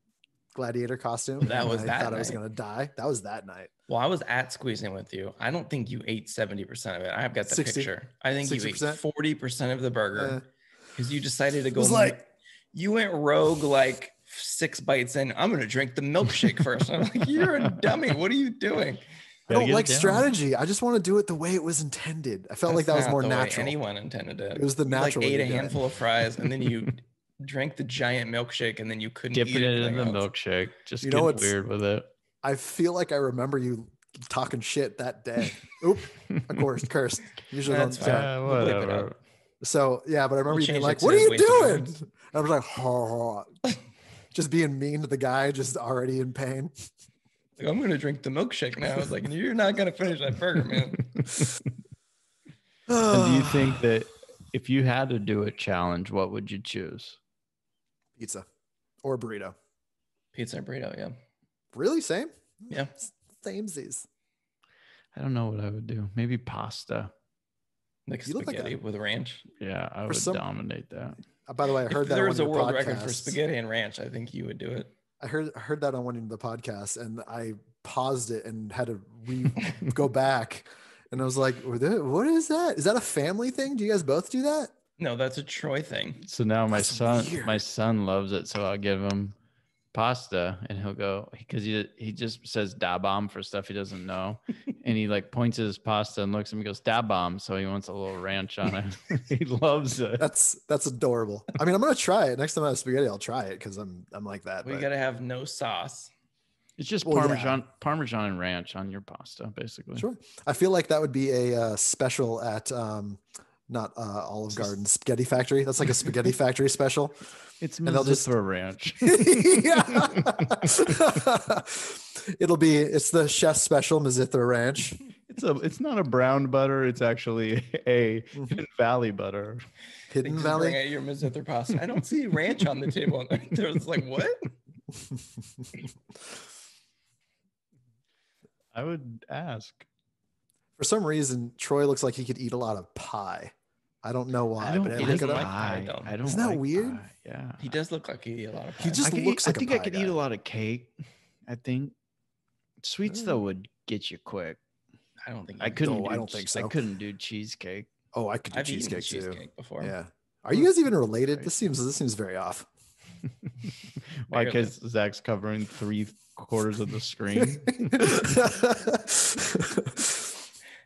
gladiator costume. I thought I was going to die. That was that night. Well, I was at Squeezing with you. I don't think you ate 70% of it. I've got the 60, picture. I think 60%? You ate 40% of the burger because you decided to go. You went rogue like 6 bites in. I'm going to drink the milkshake first. I'm like, you're a dummy. What are you doing? I don't like strategy. I just want to do it the way it was intended. I felt like that was more natural. Anyone intended it. It was the natural. You ate a handful of fries and then you drank the giant milkshake and then you couldn't dip eat it in the milkshake. Just get weird with it. I feel like I remember you talking shit that day. Oop, of course, cursed. Usually don't. Whatever. So yeah, but I remember you being like, "What are you doing?" And I was like, "Oh," just being mean to the guy, just already in pain. Like, I'm going to drink the milkshake now. I was like, you're not going to finish that burger, man. And do you think that if you had to do a challenge, what would you choose? Pizza or burrito? Pizza and burrito, yeah. Really? Same? Yeah. Samesies. I don't know what I would do. Maybe pasta. Like spaghetti with ranch? Yeah, I would dominate that. By the way, I heard that there was a world record for spaghetti and ranch, I think you would do it. I heard that on one of the podcasts, and I paused it and had to go back, and I was like, "What is that? Is that a family thing? Do you guys both do that?" No, that's a Troy thing. So now my son loves it, so I'll give him pasta, and he'll go because he just says da bomb for stuff he doesn't know, and he like points at his pasta and looks at me and goes da bomb, so he wants a little ranch on it. He loves it. That's adorable. I mean, I'm gonna try it next time I have spaghetti. I'll try it because I'm like that. We gotta have no sauce. It's just Parmesan and ranch on your pasta, basically. Sure. I feel like that would be a special at not Olive Garden, Spaghetti Factory. That's like a Spaghetti Factory special. It's and they'll just throw ranch. It's the chef's special Mizithra ranch. It's not a brown butter. It's actually a Hidden Valley butter. Hidden Valley. Bring out your Mizithra pasta. I don't see ranch on the table. There was like, what? I would ask. For some reason, Troy looks like he could eat a lot of pie. I don't know why. He doesn't like pie. I don't. Isn't that weird? Pie. Yeah, he does look like he eat a lot of pie. He just looks like I think a pie I could guy. eat a lot of cake. I think sweets though would get you quick. I don't think I couldn't. I don't think so. I couldn't do cheesecake. Oh, I could do I've cheesecake eaten too. Before. Yeah. Are you guys even related? This seems very off. Why? Because Zach's covering 3/4 of the screen.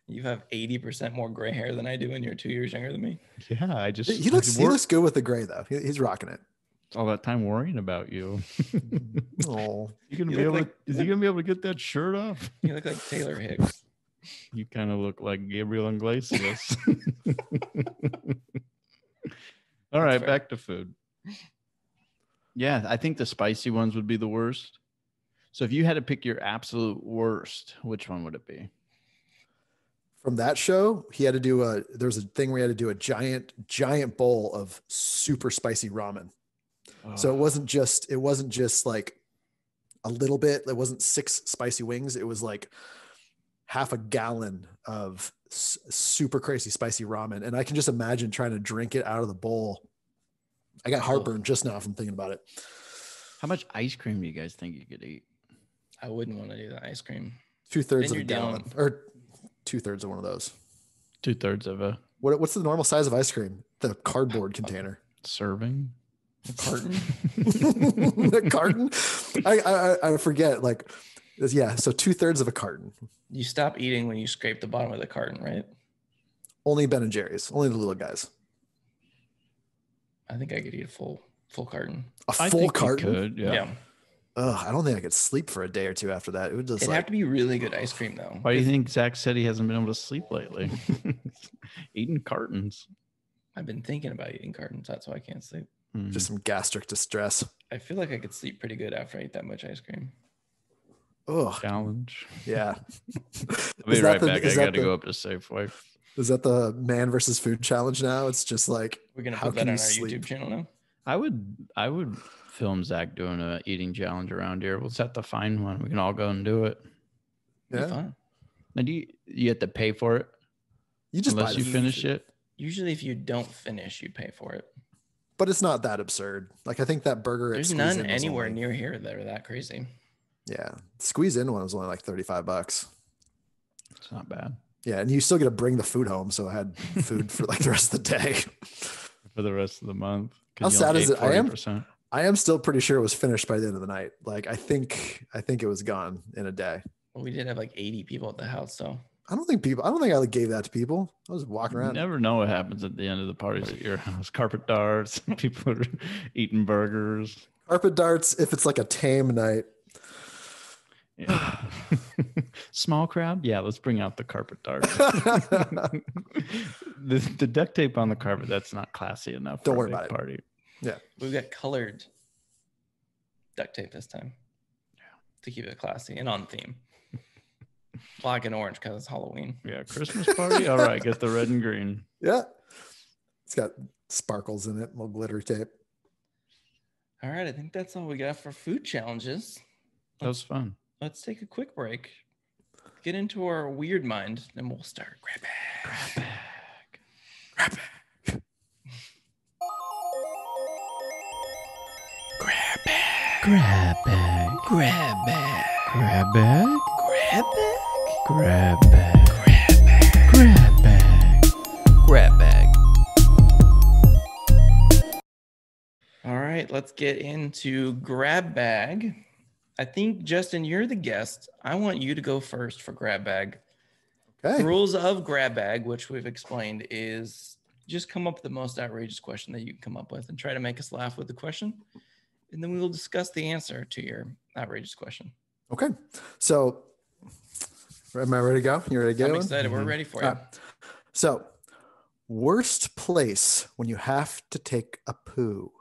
You have 80% more gray hair than I do, and you're 2 years younger than me. Yeah, he looks good with the gray though. He's rocking it. All that time worrying about you. Oh, is he gonna be able to get that shirt off? You look like Taylor Hicks. You kind of look like Gabriel Iglesias. All right, back to food. Yeah, I think the spicy ones would be the worst. So if you had to pick your absolute worst, which one would it be? From that show, he had to do there was a thing where he had to do a giant bowl of super spicy ramen. Oh. So it wasn't just like a little bit. It wasn't 6 spicy wings. It was like half a gallon of super crazy spicy ramen. And I can just imagine trying to drink it out of the bowl. I got heartburn just now from thinking about it. How much ice cream do you guys think you could eat? I wouldn't want to do the ice cream. 2/3 of a gallon or 2/3 of one of those. 2/3 of a. What's the normal size of ice cream? The cardboard container. Serving. A carton. The carton. I forget. Like, yeah. So 2/3 of a carton. You stop eating when you scrape the bottom of the carton, right? Only Ben and Jerry's. Only the little guys. I think I could eat a full carton. A full carton? Could, yeah. Ugh, I don't think I could sleep for a day or two after that. It would just have to be really good ice cream though. Why do you think Zach said he hasn't been able to sleep lately? Eating cartons. I've been thinking about eating cartons. That's why I can't sleep. Just some gastric distress. I feel like I could sleep pretty good after I eat that much ice cream. Oh, challenge. Yeah. I'll be right back. I got to go up to Safeway. Is that the man versus food challenge now? It's just like, we're going to put that on our YouTube channel now. I would film Zach doing a eating challenge around here. We'll set the fine one. We can all go and do it. Yeah. Fun. Now, do you have to pay for it? You just unless you finish it. Usually, if you don't finish, you pay for it. But it's not that absurd. Like, I think that burger. There's none anywhere near here that are that crazy. Yeah, Squeeze In one was only like $35. It's not bad. Yeah, and you still get to bring the food home, so I had food for like the rest of the day. For the rest of the month. How sad is it? I am still pretty sure it was finished by the end of the night. Like I think it was gone in a day. Well, we did have like 80 people at the house, so I don't think I gave that to people. I was walking around. You never know what happens at the end of the parties at your house. Carpet darts, people are eating burgers. Carpet darts, if it's like a tame night. Yeah. Small crowd? Yeah, let's bring out the carpet dart. the duct tape on the carpet, that's not classy enough. Don't worry about it. Party. Yeah. We've got colored duct tape this time. Yeah. To keep it classy and on theme. Black and orange because it's Halloween. Yeah, Christmas party? All right, get the red and green. Yeah. It's got sparkles in it, little glitter tape. All right, I think that's all we got for food challenges. That was fun. Let's take a quick break, get into our weird mind, and we'll start. Grab bag. Grab bag. Grab bag. Grab bag. Grab bag. Grab bag. Grab bag. Grab bag. Grab bag. Grab bag. Grab bag. All right, let's get into grab bag. I think, Justin, you're the guest. I want you to go first for grab bag. Okay. The rules of grab bag, which we've explained, is just come up with the most outrageous question that you can come up with and try to make us laugh with the question. And then we will discuss the answer to your outrageous question. Okay. So, am I ready to go? You ready to get I'm one? excited. Mm-hmm. We're ready for you. So, worst place when you have to take a poo.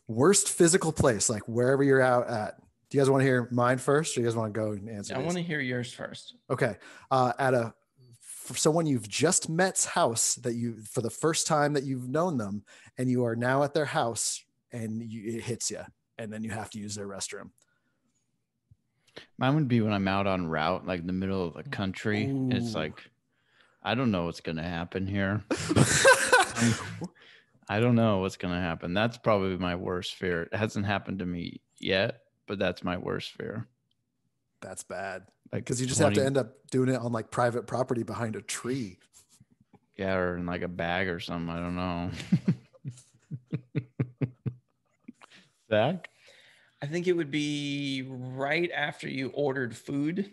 Worst physical place, like wherever you're out at. Do you guys want to hear mine first, or you guys want to go and answer? I want to hear yours first. Okay. For someone you've just met's house that you for the first time that you've known them, and you are now at their house, and it hits you, and then you have to use their restroom. Mine would be when I'm out on route, like in the middle of the country. Ooh. It's like, I don't know what's going to happen here. I don't know what's going to happen. That's probably my worst fear. It hasn't happened to me yet, but that's my worst fear. That's bad. Like, because you just have to end up doing it on like private property behind a tree. Yeah, or in like a bag or something. I don't know. Zach? I think it would be right after you ordered food.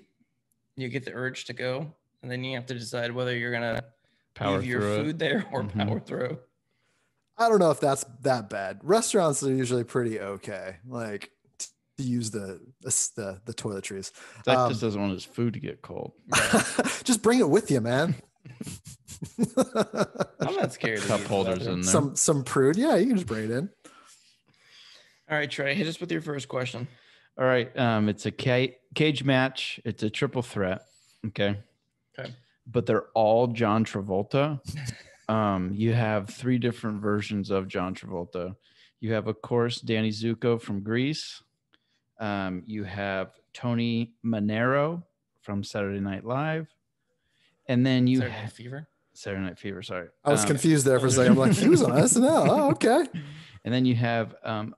You get the urge to go, and then you have to decide whether you're going to leave your food there or power through. I don't know if that's that bad. Restaurants are usually pretty okay. Like to use the toiletries. Zach just doesn't want his food to get cold. Right. Just bring it with you, man. I'm not scared. Cup holders in there. Some prude. Yeah, you can just bring it in. All right, Trey, hit us with your first question. All right. It's a cage match. It's a triple threat. Okay. But they're all John Travolta. You have 3 different versions of John Travolta. You have, of course, Danny Zuko from Grease. You have Tony Manero from Saturday Night Live. And then you Saturday Night Fever, sorry. I was confused there for a second. I'm like, he was on SNL. Oh, okay. And then you have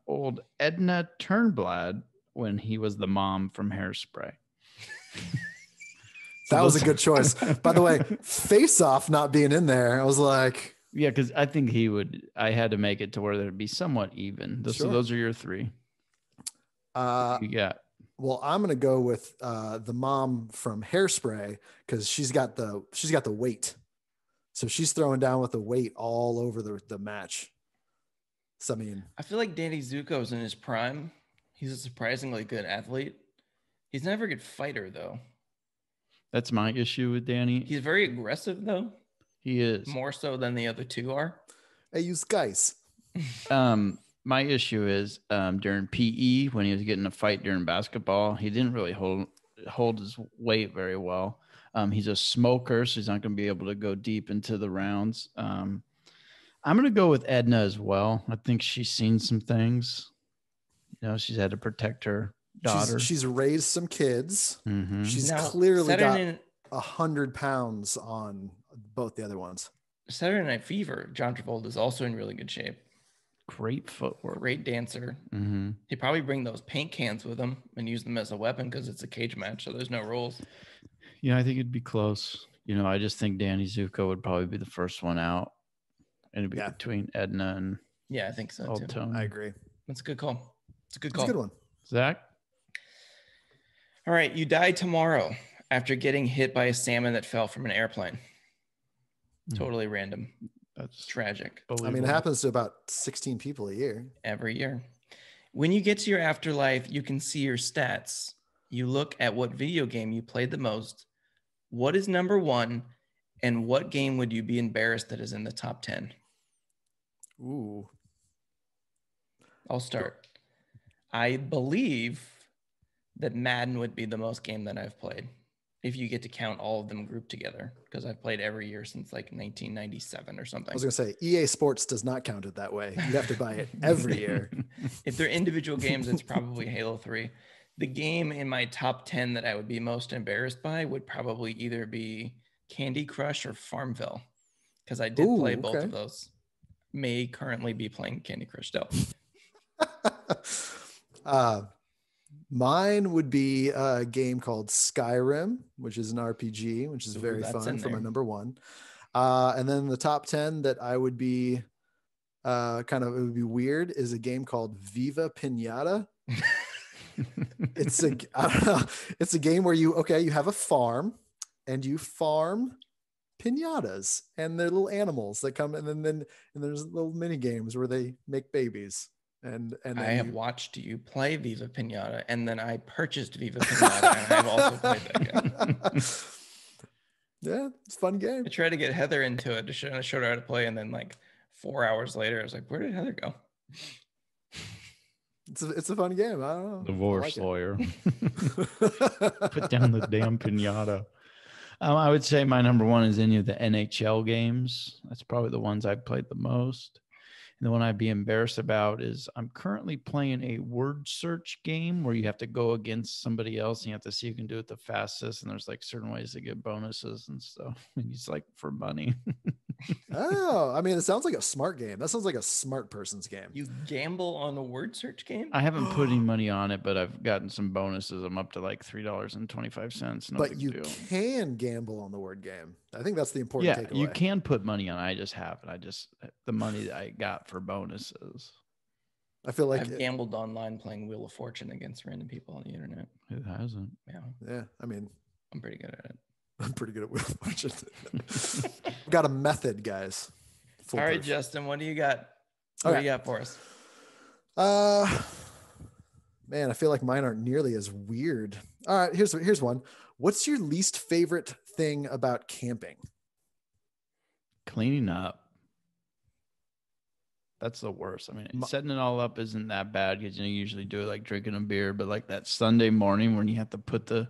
old Edna Turnblad when he was the mom from Hairspray. That was a good choice. By the way, Face Off not being in there, I was like... Yeah, because I think I had to make it to where there'd be somewhat even. So those are your 3. You got... Well, I'm going to go with the mom from Hairspray because she's got the weight. So she's throwing down with the weight all over the match. So, I mean... I feel like Danny Zuko's in his prime. He's a surprisingly good athlete. He's never a good fighter, though. That's my issue with Danny. He's very aggressive, though. He is. More so than the other 2 are. Hey, you guys. My issue is during PE, when he was getting a fight during basketball, he didn't really hold his weight very well. He's a smoker, so he's not going to be able to go deep into the rounds. I'm going to go with Edna as well. I think she's seen some things. You know, she's had to protect her daughter. She's raised some kids. Mm-hmm. She's clearly got 100 pounds on both the other ones. Saturday Night Fever, John Travolta is also in really good shape. Great footwork. Great dancer. Mm-hmm. He'd probably bring those paint cans with him and use them as a weapon because it's a cage match, so there's no rules. Yeah, I think it'd be close. You know, I just think Danny Zuko would probably be the first one out. And it'd be between Edna and I think so too. Tony. I agree. That's a good call. It's a good call. It's a good one. Zach? All right, you die tomorrow after getting hit by a salmon that fell from an airplane. Totally random. That's tragic. I mean, it happens to about 16 people a year. Every year. When you get to your afterlife, you can see your stats. You look at what video game you played the most. What is number 1? And what game would you be embarrassed that is in the top 10? Ooh. I'll start. I believe that Madden would be the most game that I've played, if you get to count all of them grouped together, because I've played every year since like 1997 or something. I was going to say EA Sports does not count it that way. You have to buy it every year. If they're individual games, it's probably Halo 3. The game in my top 10 that I would be most embarrassed by would probably either be Candy Crush or Farmville, because I did play both of those. May currently be playing Candy Crush still. Mine would be a game called Skyrim, which is an RPG, which is very fun for my number 1. And then the top 10 that I would be kind of, it would be weird, is a game called Viva Pinata. I don't know, it's a game where you have a farm and you farm pinatas, and they're little animals that come, and there's little mini games where they make babies. And I have watched you play Viva Pinata, and then I purchased Viva Pinata, and I've also played that game. Yeah, it's a fun game. I tried to get Heather into it to show her how to play, and then like 4 hours later, I was like, "Where did Heather go?" It's a fun game. I don't know. Divorce lawyer. Put down the damn pinata. I would say my number one is any of the NHL games. That's probably the ones I've played the most. And the one I'd be embarrassed about is I'm currently playing a word search game where you have to go against somebody else and you have to see who can do it the fastest. And there's like certain ways to get bonuses and stuff. And it's like for money. Oh, I mean, it sounds like a smart game. That sounds like a smart person's game. You gamble on a word search game? I haven't put any money on it, but I've gotten some bonuses. I'm up to like $3.25. No but you can gamble on the word game. I think that's the important takeaway. You can put money on it. I just haven't. The money that I got for bonuses. I feel like I've gambled online playing Wheel of Fortune against random people on the internet. Who hasn't? Yeah. I mean, I'm pretty good at it. I'm pretty good at Wheel of Fortune. Got a method, guys. All right, Justin, what do you got? What do you got for us? Man, I feel like mine aren't nearly as weird. All right, here's one. What's your least favorite thing about camping? Cleaning up. That's the worst. I mean, setting it all up isn't that bad because you usually do it like drinking a beer, but like that Sunday morning when you have to put the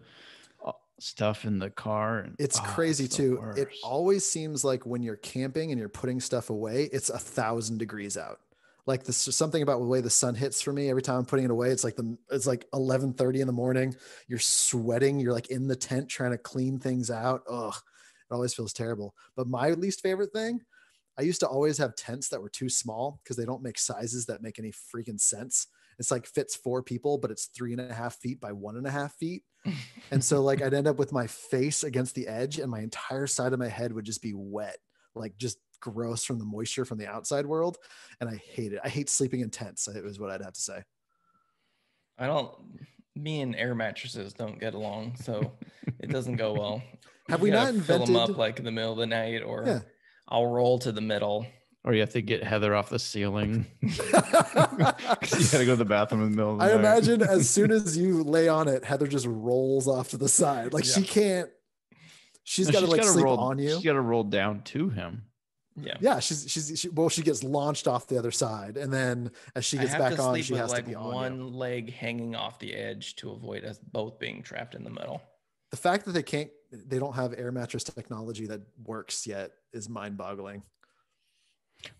stuff in the car, and it's crazy too. It always seems like when you're camping and you're putting stuff away, it's 1,000 degrees out. Like this is something about the way the sun hits for me every time I'm putting it away. It's like 11:30 in the morning. You're sweating. You're like in the tent trying to clean things out. Ugh, it always feels terrible. But my least favorite thing, I used to always have tents that were too small because they don't make sizes that make any freaking sense. It's like fits 4 people, but it's 3.5 feet by 1.5 feet. And so like I'd end up with my face against the edge and my entire side of my head would just be wet, like just gross from the moisture from the outside world. And I hate it. I hate sleeping in tents. It was what I'd have to say. Me and air mattresses don't get along, so it doesn't go well. Have we not invented fill them up like in the middle of the night, or I'll roll to the middle. Or you have to get Heather off the ceiling. You got to go to the bathroom in the middle of the night. I imagine as soon as you lay on it, Heather just rolls off to the side. Like she can't. She's got to like sleep on you. She's got to roll down to him. Yeah. She gets launched off the other side, and then as she gets back on, she has to be on one leg hanging off the edge to avoid us both being trapped in the middle. The fact that they don't have air mattress technology that works yet is mind-boggling.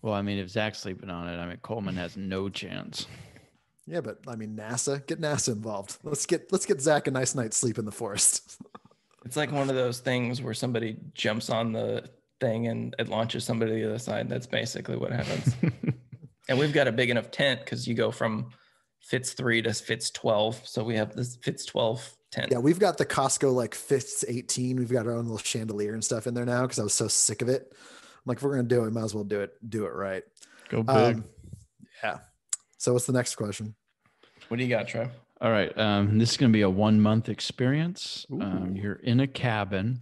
Well, I mean, if Zach's sleeping on it, I mean, Coleman has no chance. Yeah, but I mean, get NASA involved. Let's get Zach a nice night's sleep in the forest. It's like one of those things where somebody jumps on the thing and it launches somebody to the other side. That's basically what happens. And we've got a big enough tent because you go from fits 3 to fits 12. So we have this fits 12 tent. Yeah, we've got the Costco like fits 18. We've got our own little chandelier and stuff in there now because I was so sick of it. I'm like, if we're gonna do it, we might as well do it right. Go big. Yeah. So what's the next question? What do you got, Trev? All right. This is gonna be a 1-month experience. You're in a cabin.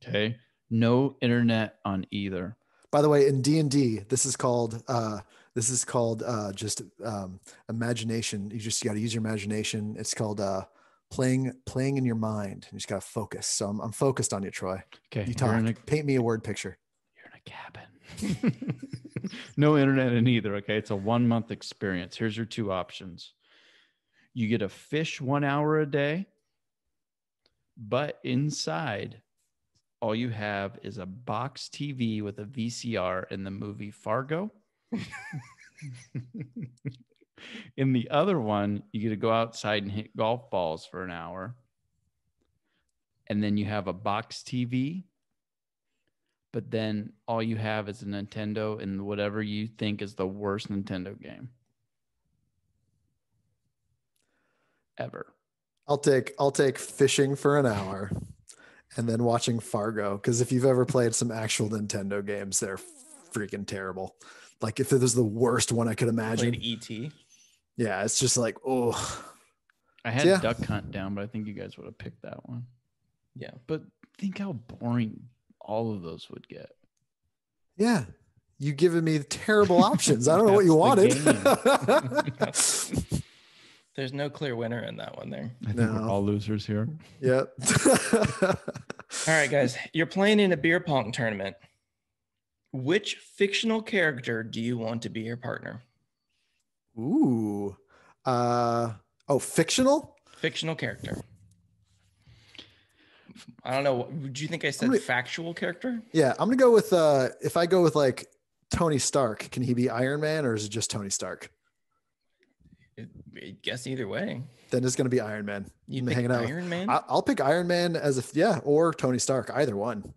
Okay. No internet on either. By the way, in D&D, this is called just imagination. You just got to use your imagination. It's called playing in your mind. You just got to focus. So I'm focused on you, Troy. Okay. You talk. Paint me a word picture. You're in a cabin. No internet in either. Okay. It's a 1-month experience. Here's your 2 options. You get to fish 1 hour a day, but inside all you have is a box TV with a VCR in the movie Fargo. In the other one, you get to go outside and hit golf balls for an hour. And then you have a box TV. But then all you have is a Nintendo and whatever you think is the worst Nintendo game ever. I'll take fishing for an hour and then watching Fargo. Because if you've ever played some actual Nintendo games, they're freaking terrible. Like if it was the worst one I could imagine. Played E.T. Yeah, it's just like, oh. I had Duck Hunt down, but I think you guys would have picked that one. Yeah. But think how boring all of those would get. Yeah. You giving me terrible options. I don't know what you wanted. There's no clear winner in that one there. I think we're all losers here. Yep. All right, guys. You're playing in a beer pong tournament. Which fictional character do you want to be your partner? Ooh. Fictional? Fictional character. I don't know. Do you think I said factual character? Yeah, I'm gonna go with if I go with like Tony Stark, can he be Iron Man or is it just Tony Stark? I guess either way. Then it's gonna be Iron Man. You pick Iron Man? I'll pick Iron Man or Tony Stark, either one.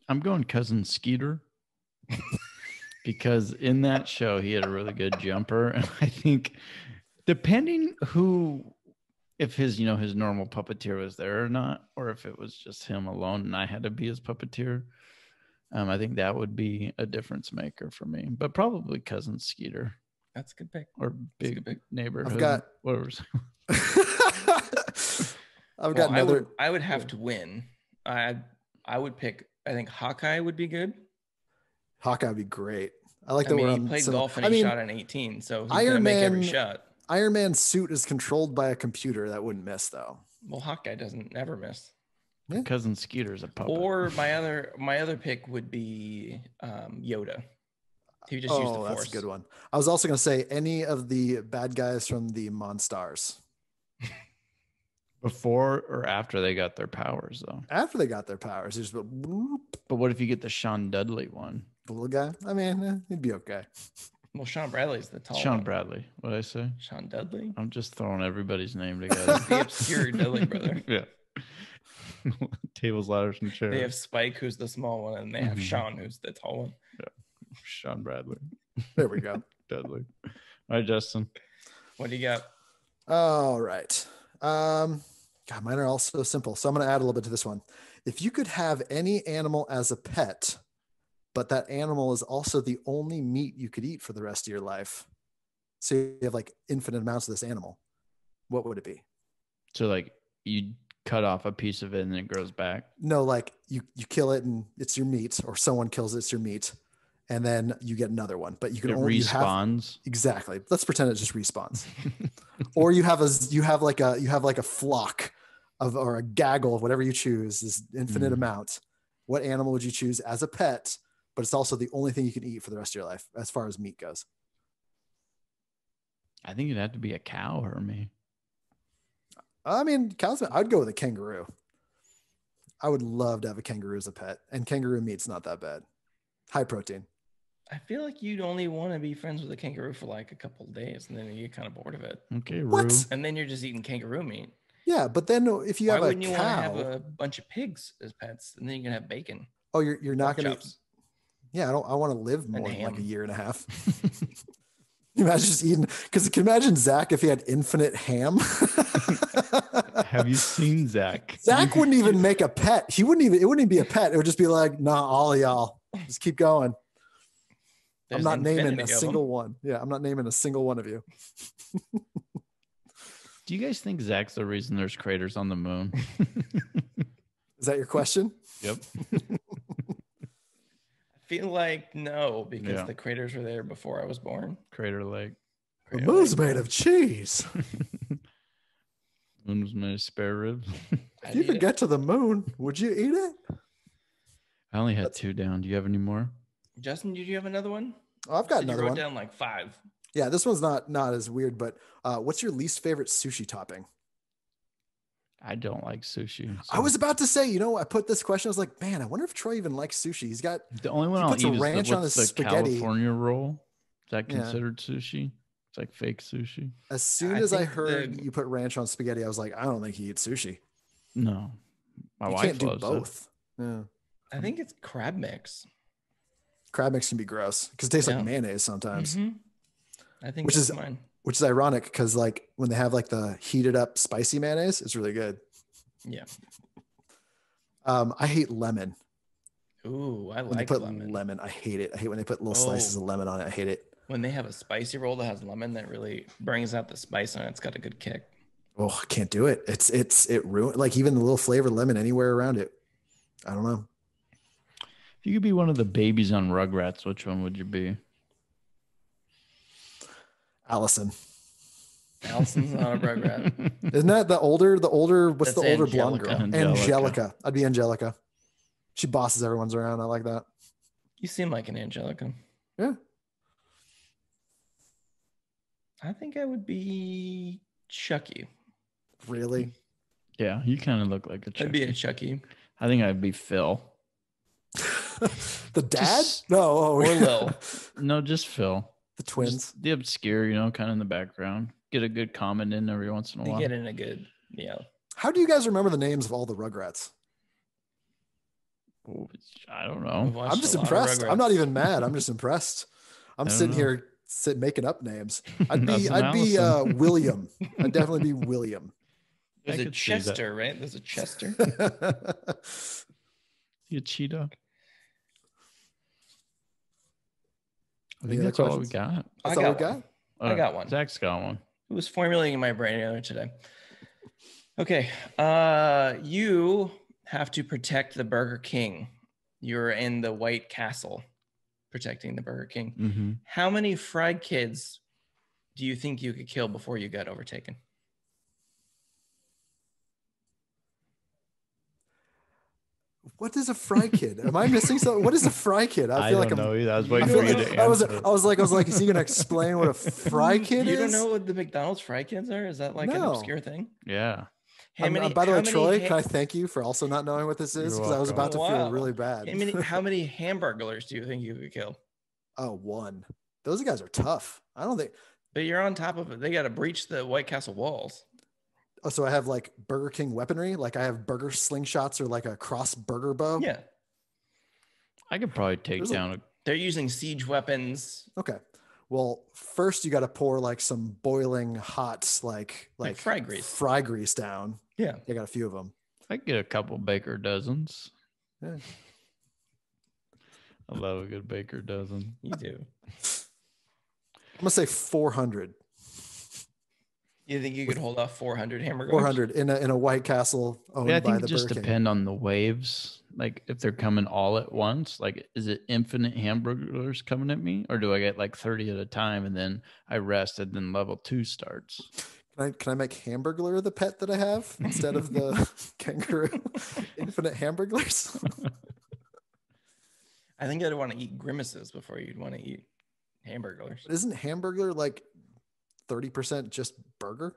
I'm going Cousin Skeeter. Because in that show he had a really good jumper, and I think depending if his his normal puppeteer was there or not, or if it was just him alone and I had to be his puppeteer, I think that would be a difference maker for me. But probably Cousin Skeeter. That's a good pick. Or big neighborhood. I've got whatever. I've got another. I would have to win. I would pick. I think Hawkeye would be good. Hawkeye would be great. I like that. He played golf and he shot an 18, so he's gonna make every shot. Iron Man's suit is controlled by a computer that wouldn't miss though. Well, Hawkeye doesn't ever miss. Yeah. Cousin Skeeter's a puppet. Or my other pick would be Yoda. He just used the Force. That's a good one. I was also going to say any of the bad guys from the Monstars. Before or after they got their powers, though? After they got their powers. Just but what if you get the Sean Dudley one? The little guy? I mean, he'd be okay. Well, Sean Bradley's the tall Sean one. Bradley. What did I say? Sean Dudley? I'm just throwing everybody's name together. The obscure Dudley brother. Yeah. Tables, ladders, and chairs. They have Spike, who's the small one, and they have Sean, who's the tall one. Yeah. Sean Bradley. There we go. Dudley. All right, Justin. What do you got? All right. God, mine are all so simple. So I'm going to add a little bit to this one. If you could have any animal as a pet, but that animal is also the only meat you could eat for the rest of your life, so you have like infinite amounts of this animal, what would it be? So like you cut off a piece of it and it grows back? No, like you kill it and it's your meat, or someone kills it, it's your meat, and then you get another one. But you can only respawns. Exactly. Let's pretend it just respawns. Or you have like a flock of, or a gaggle of whatever you choose, this infinite amount. What animal would you choose as a pet? But it's also the only thing you can eat for the rest of your life, as far as meat goes. I think it'd have to be a cow or me. I mean, cows. I'd go with a kangaroo. I would love to have a kangaroo as a pet, and kangaroo meat's not that bad. High protein. I feel like you'd only want to be friends with a kangaroo for like a couple of days, and then you get kind of bored of it. Okay, what? Roo. And then you're just eating kangaroo meat. Yeah, but then if you have a cow, you want to have a bunch of pigs as pets, and then you can have bacon. Oh, you're not going to. Yeah, I want to live more than ham. like a year and a half. Imagine just eating, because can you imagine Zach if he had infinite ham? Have you seen Zach? Zach wouldn't even make a pet. It wouldn't even be a pet. It would just be like, nah, all of y'all, just keep going. I'm not naming a single one. Yeah, I'm not naming a single one of you. Do you guys think Zach's the reason there's craters on the moon? Is that your question? Yep. I feel like no, because the craters were there before I was born. Crater Lake. The moon's made of cheese. Moon was made of spare ribs. If you could get to the moon, would you eat it? I only had 2 down. Do you have any more? Justin, did you have another one? Oh, I've got another one. You wrote down like 5. Yeah, this one's not as weird, but what's your least favorite sushi topping? I don't like sushi. So. I was about to say, I put this question. I was like, man, I wonder if Troy even likes sushi. He's got the only one I'll eat is ranch on the spaghetti. California roll. Is that considered sushi? It's like fake sushi. As soon as I heard you put ranch on spaghetti, I was like, I don't think he eats sushi. No, my wife can't do loves both. It. Yeah, I think it's crab mix. Crab mix can be gross because it tastes like mayonnaise sometimes. Mm-hmm. I think which is mine. Which is ironic because like when they have like the heated up spicy mayonnaise, it's really good. Yeah. I hate lemon. Ooh, I When they like put lemon. I hate it. I hate when they put little slices of lemon on it. I hate it. When they have a spicy roll that has lemon, that really brings out the spice on it. It's got a good kick. Oh, I can't do it. It ruined, like, even the little flavored lemon anywhere around it. I don't know. If you could be one of the babies on Rugrats, which one would you be? Allison. Allison's not a Rugrat. Isn't that the older, what's That's the older blonde Angelica. girl? Angelica. I'd be Angelica. She bosses everyone's around. I like that. You seem like an Angelica. Yeah. I think I would be Chucky. Really? Yeah, you kind of look like a Chucky. I'd be a Chucky. I think I'd be Phil. The dad? Or Lil. No, just Phil. The twins. Just the obscure, kind of in the background. Get a good comment in every once in a while. Get in a good, yeah. How do you guys remember the names of all the Rugrats? I don't know. I'm just impressed. I'm not even mad. I'm just impressed. I'm sitting here making up names. I'd be William. I'd definitely be William. There's a Chester, right? There's a Chester. You cheetah. I Any think that's all we got. That's all we got? I got one. Zach's got one. It was formulating in my brain earlier today. Okay. You have to protect the Burger King. You're in the White Castle protecting the Burger King. Mm-hmm. How many fried kids do you think you could kill before you got overtaken? What is a fry kid? Am I missing something? What is a fry kid? I don't know either. I was waiting for you to answer. I was like, is he going to explain what a fry kid is? You don't know what the McDonald's fry kids are? Is that like an obscure thing? Yeah. By the way, Troy, can I thank you for also not knowing what this is? Because I was about to feel really bad. How many hamburglers do you think you could kill? Oh, one. Those guys are tough. I don't think. But you're on top of it. They got to breach the White Castle walls. Oh, so I have like Burger King weaponry? Like I have burger slingshots or like a cross burger bow? Yeah. I could probably take down They're using siege weapons. Okay. Well, first you got to pour like some boiling hot, like fry grease down. Yeah. I got a few of them. I get a couple Baker dozens. Yeah. I love a good Baker dozen. You do. I'm going to say 400. You think you could hold off 400 hamburgers? 400 in a White Castle owned by the Burger King. I think it just depend on the waves. Like if they're coming all at once, like is it infinite hamburgers coming at me, or do I get like 30 at a time and then I rest and then level 2 starts? Can I make Hamburglar the pet that I have instead of the kangaroo? Infinite hamburglers. I think I'd want to eat grimaces before you'd want to eat hamburglers. But isn't Hamburglar like 30% just burger?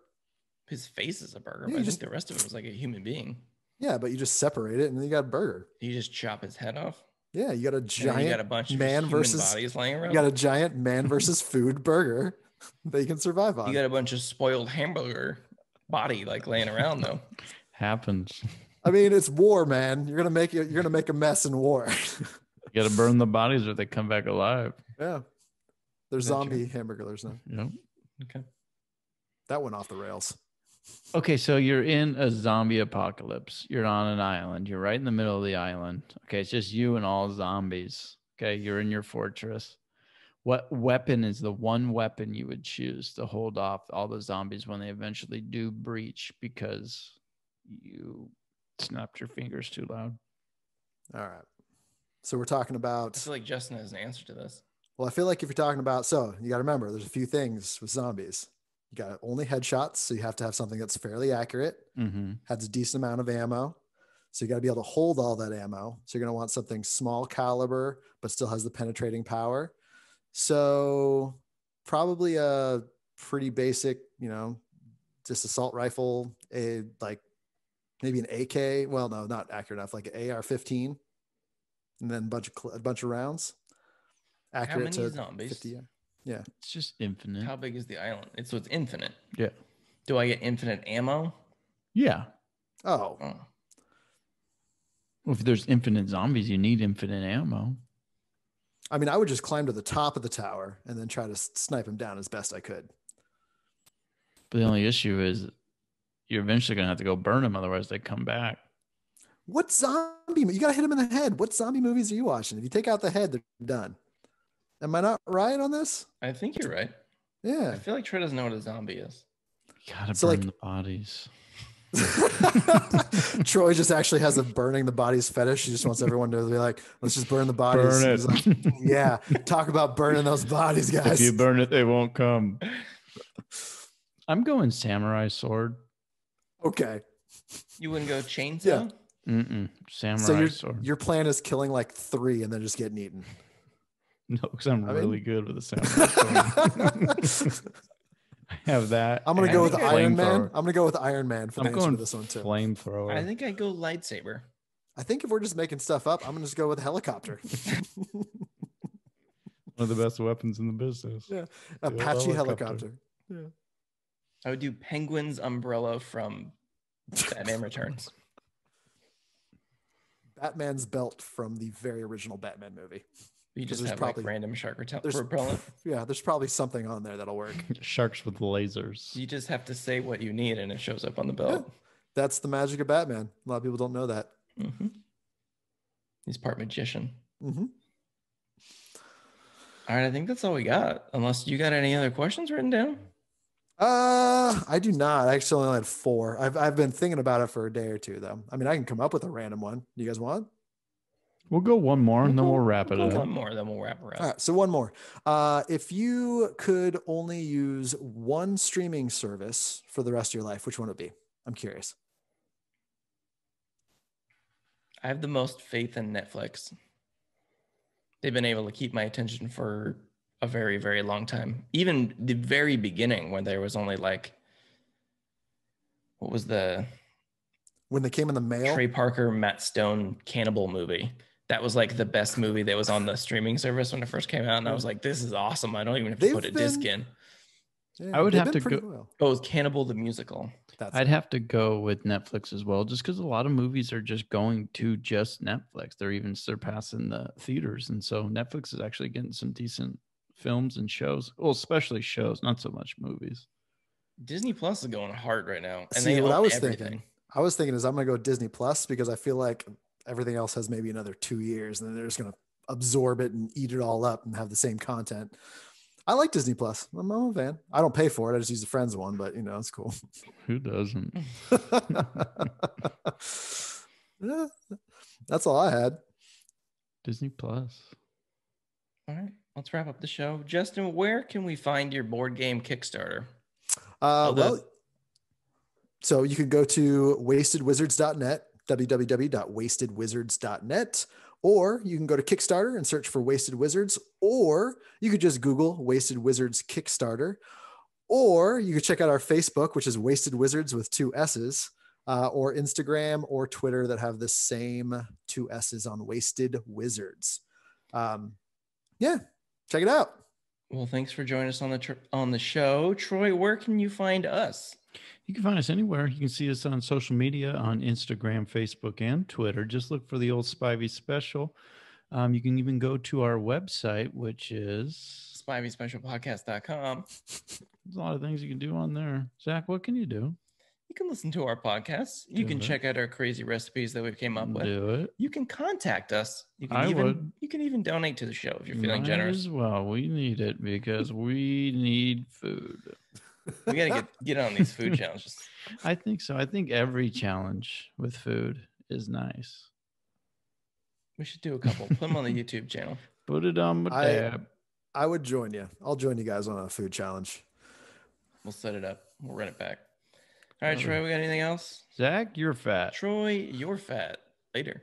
His face is a burger, but I think the rest of it was like a human being. Yeah, but you just separate it and then you got a burger. You just chop his head off. Yeah, you got a giant you got a bunch of man versus bodies laying around. You got a giant man versus food burger that you can survive on. You got a bunch of spoiled hamburger body like laying around though. Happens. I mean, it's war, man. You're gonna make a mess in war. You got to burn the bodies or they come back alive. Yeah, they're zombie hamburglers now. Yep. Okay. That went off the rails. Okay, so you're in a zombie apocalypse. You're on an island. You're right in the middle of the island. Okay, it's just you and all zombies. Okay, you're in your fortress. What weapon is the one weapon you would choose to hold off all the zombies when they eventually do breach because you snapped your fingers too loud? All right. So we're talking about... I feel like Justin has an answer to this. Well, I feel like if you're talking about... So you got to remember, there's a few things with zombies. You got only headshots, so you have to have something that's fairly accurate, has a decent amount of ammo. So you got to be able to hold all that ammo. So you're going to want something small caliber, but still has the penetrating power. So probably a pretty basic, just assault rifle, like maybe an AK. Well, no, not accurate enough, like an AR-15, and then a bunch of rounds. Accurate. How many zombies? 50, yeah. It's just infinite. How big is the island? So it's infinite. Yeah. Do I get infinite ammo? Yeah. Oh. Well, if there's infinite zombies, you need infinite ammo. I mean, I would just climb to the top of the tower and then try to snipe them down as best I could. But the only issue is you're eventually going to have to go burn them. Otherwise they come back. What zombie? You gotta hit him in the head. What zombie movies are you watching? If you take out the head, they're done. Am I not right on this? I think you're right. Yeah. I feel like Troy doesn't know what a zombie is. You gotta burn the bodies. Troy just actually has a burning the bodies fetish. He just wants everyone to be like, let's just burn the bodies. Burn it. Like, yeah. Talk about burning those bodies, guys. If you burn it, they won't come. I'm going samurai sword. Okay. You wouldn't go chainsaw? Yeah. Samurai sword. Your plan is killing like 3 and then just getting eaten. No, because I'm really good with a samurai sword. I have that. I'm gonna go with Iron Man. I'm gonna go with Iron Man for the answer to this one too. Flamethrower. I think I go lightsaber. I think if we're just making stuff up, I'm gonna just go with helicopter. One of the best weapons in the business. Yeah, Apache helicopter. Yeah. I would do Penguin's umbrella from Batman Returns. Batman's belt from the very original Batman movie. You just have probably, like random shark repellent. Yeah, there's probably something on there that'll work. Sharks with lasers. You just have to say what you need and it shows up on the belt. Yeah, that's the magic of Batman. A lot of people don't know that. Mm-hmm. He's part magician. Mm-hmm. All right, I think that's all we got. Unless you got any other questions written down? I do not. I actually only had 4. I've been thinking about it for a day or two, though. I mean, I can come up with a random one. Do you guys want? We'll go one more and then we'll wrap it up. One more, then we'll wrap it up. All right, so one more. If you could only use one streaming service for the rest of your life, which one would it be? I'm curious. I have the most faith in Netflix. They've been able to keep my attention for a very, very long time. Even the very beginning when there was only like, what was when they came in the mail? Trey Parker, Matt Stone cannibal movie. That was like the best movie that was on the streaming service when it first came out. And I was like, this is awesome. I don't even have to put a disc in. Yeah, I would have to go. Well. Oh, it was Cannibal the Musical. I'd have to go with Netflix as well, just because a lot of movies are just going to just Netflix. They're even surpassing the theaters. And so Netflix is actually getting some decent films and shows. Well, especially shows, not so much movies. Disney Plus is going hard right now. And See, what I was everything. thinking. I was thinking is I'm going to go Disney Plus because I feel like everything else has maybe another 2 years and then they're just going to absorb it and eat it all up and have the same content. I like Disney Plus. I'm a fan. I don't pay for it. I just use a friend's one, but it's cool. Who doesn't? Yeah, that's all I had. Disney Plus. All right, let's wrap up the show. Justin, where can we find your board game Kickstarter? So you could go to wastedwizards.net, www.wastedwizards.net, or you can go to Kickstarter and search for Wasted Wizards, or you could just Google Wasted Wizards Kickstarter, or you could check out our Facebook, which is Wasted Wizards with 2 S's, or Instagram or Twitter that have the same 2 S's on Wasted Wizards. Yeah, check it out. Well, thanks for joining us on the show. Troy, where can you find us? You can find us anywhere. You can see us on social media, on Instagram, Facebook, and Twitter. Just look for the old Spivey Special. You can even go to our website, which is SpiveySpecialPodcast.com. There's a lot of things you can do on there. Zach, what can you do? You can listen to our podcasts. You can check out our crazy recipes that we've came up with. Do it. You can contact us. You can You can even donate to the show if you're feeling generous. As well, we need it because we need food. We gotta get on these food challenges. I think so. I think every challenge with food is nice. We should do a couple. Put them on the YouTube channel. Put it on my tab. I would join you. I'll join you guys on a food challenge. We'll set it up. We'll run it back. All right, Troy, we got anything else? Zach, you're fat. Troy, you're fat. Later.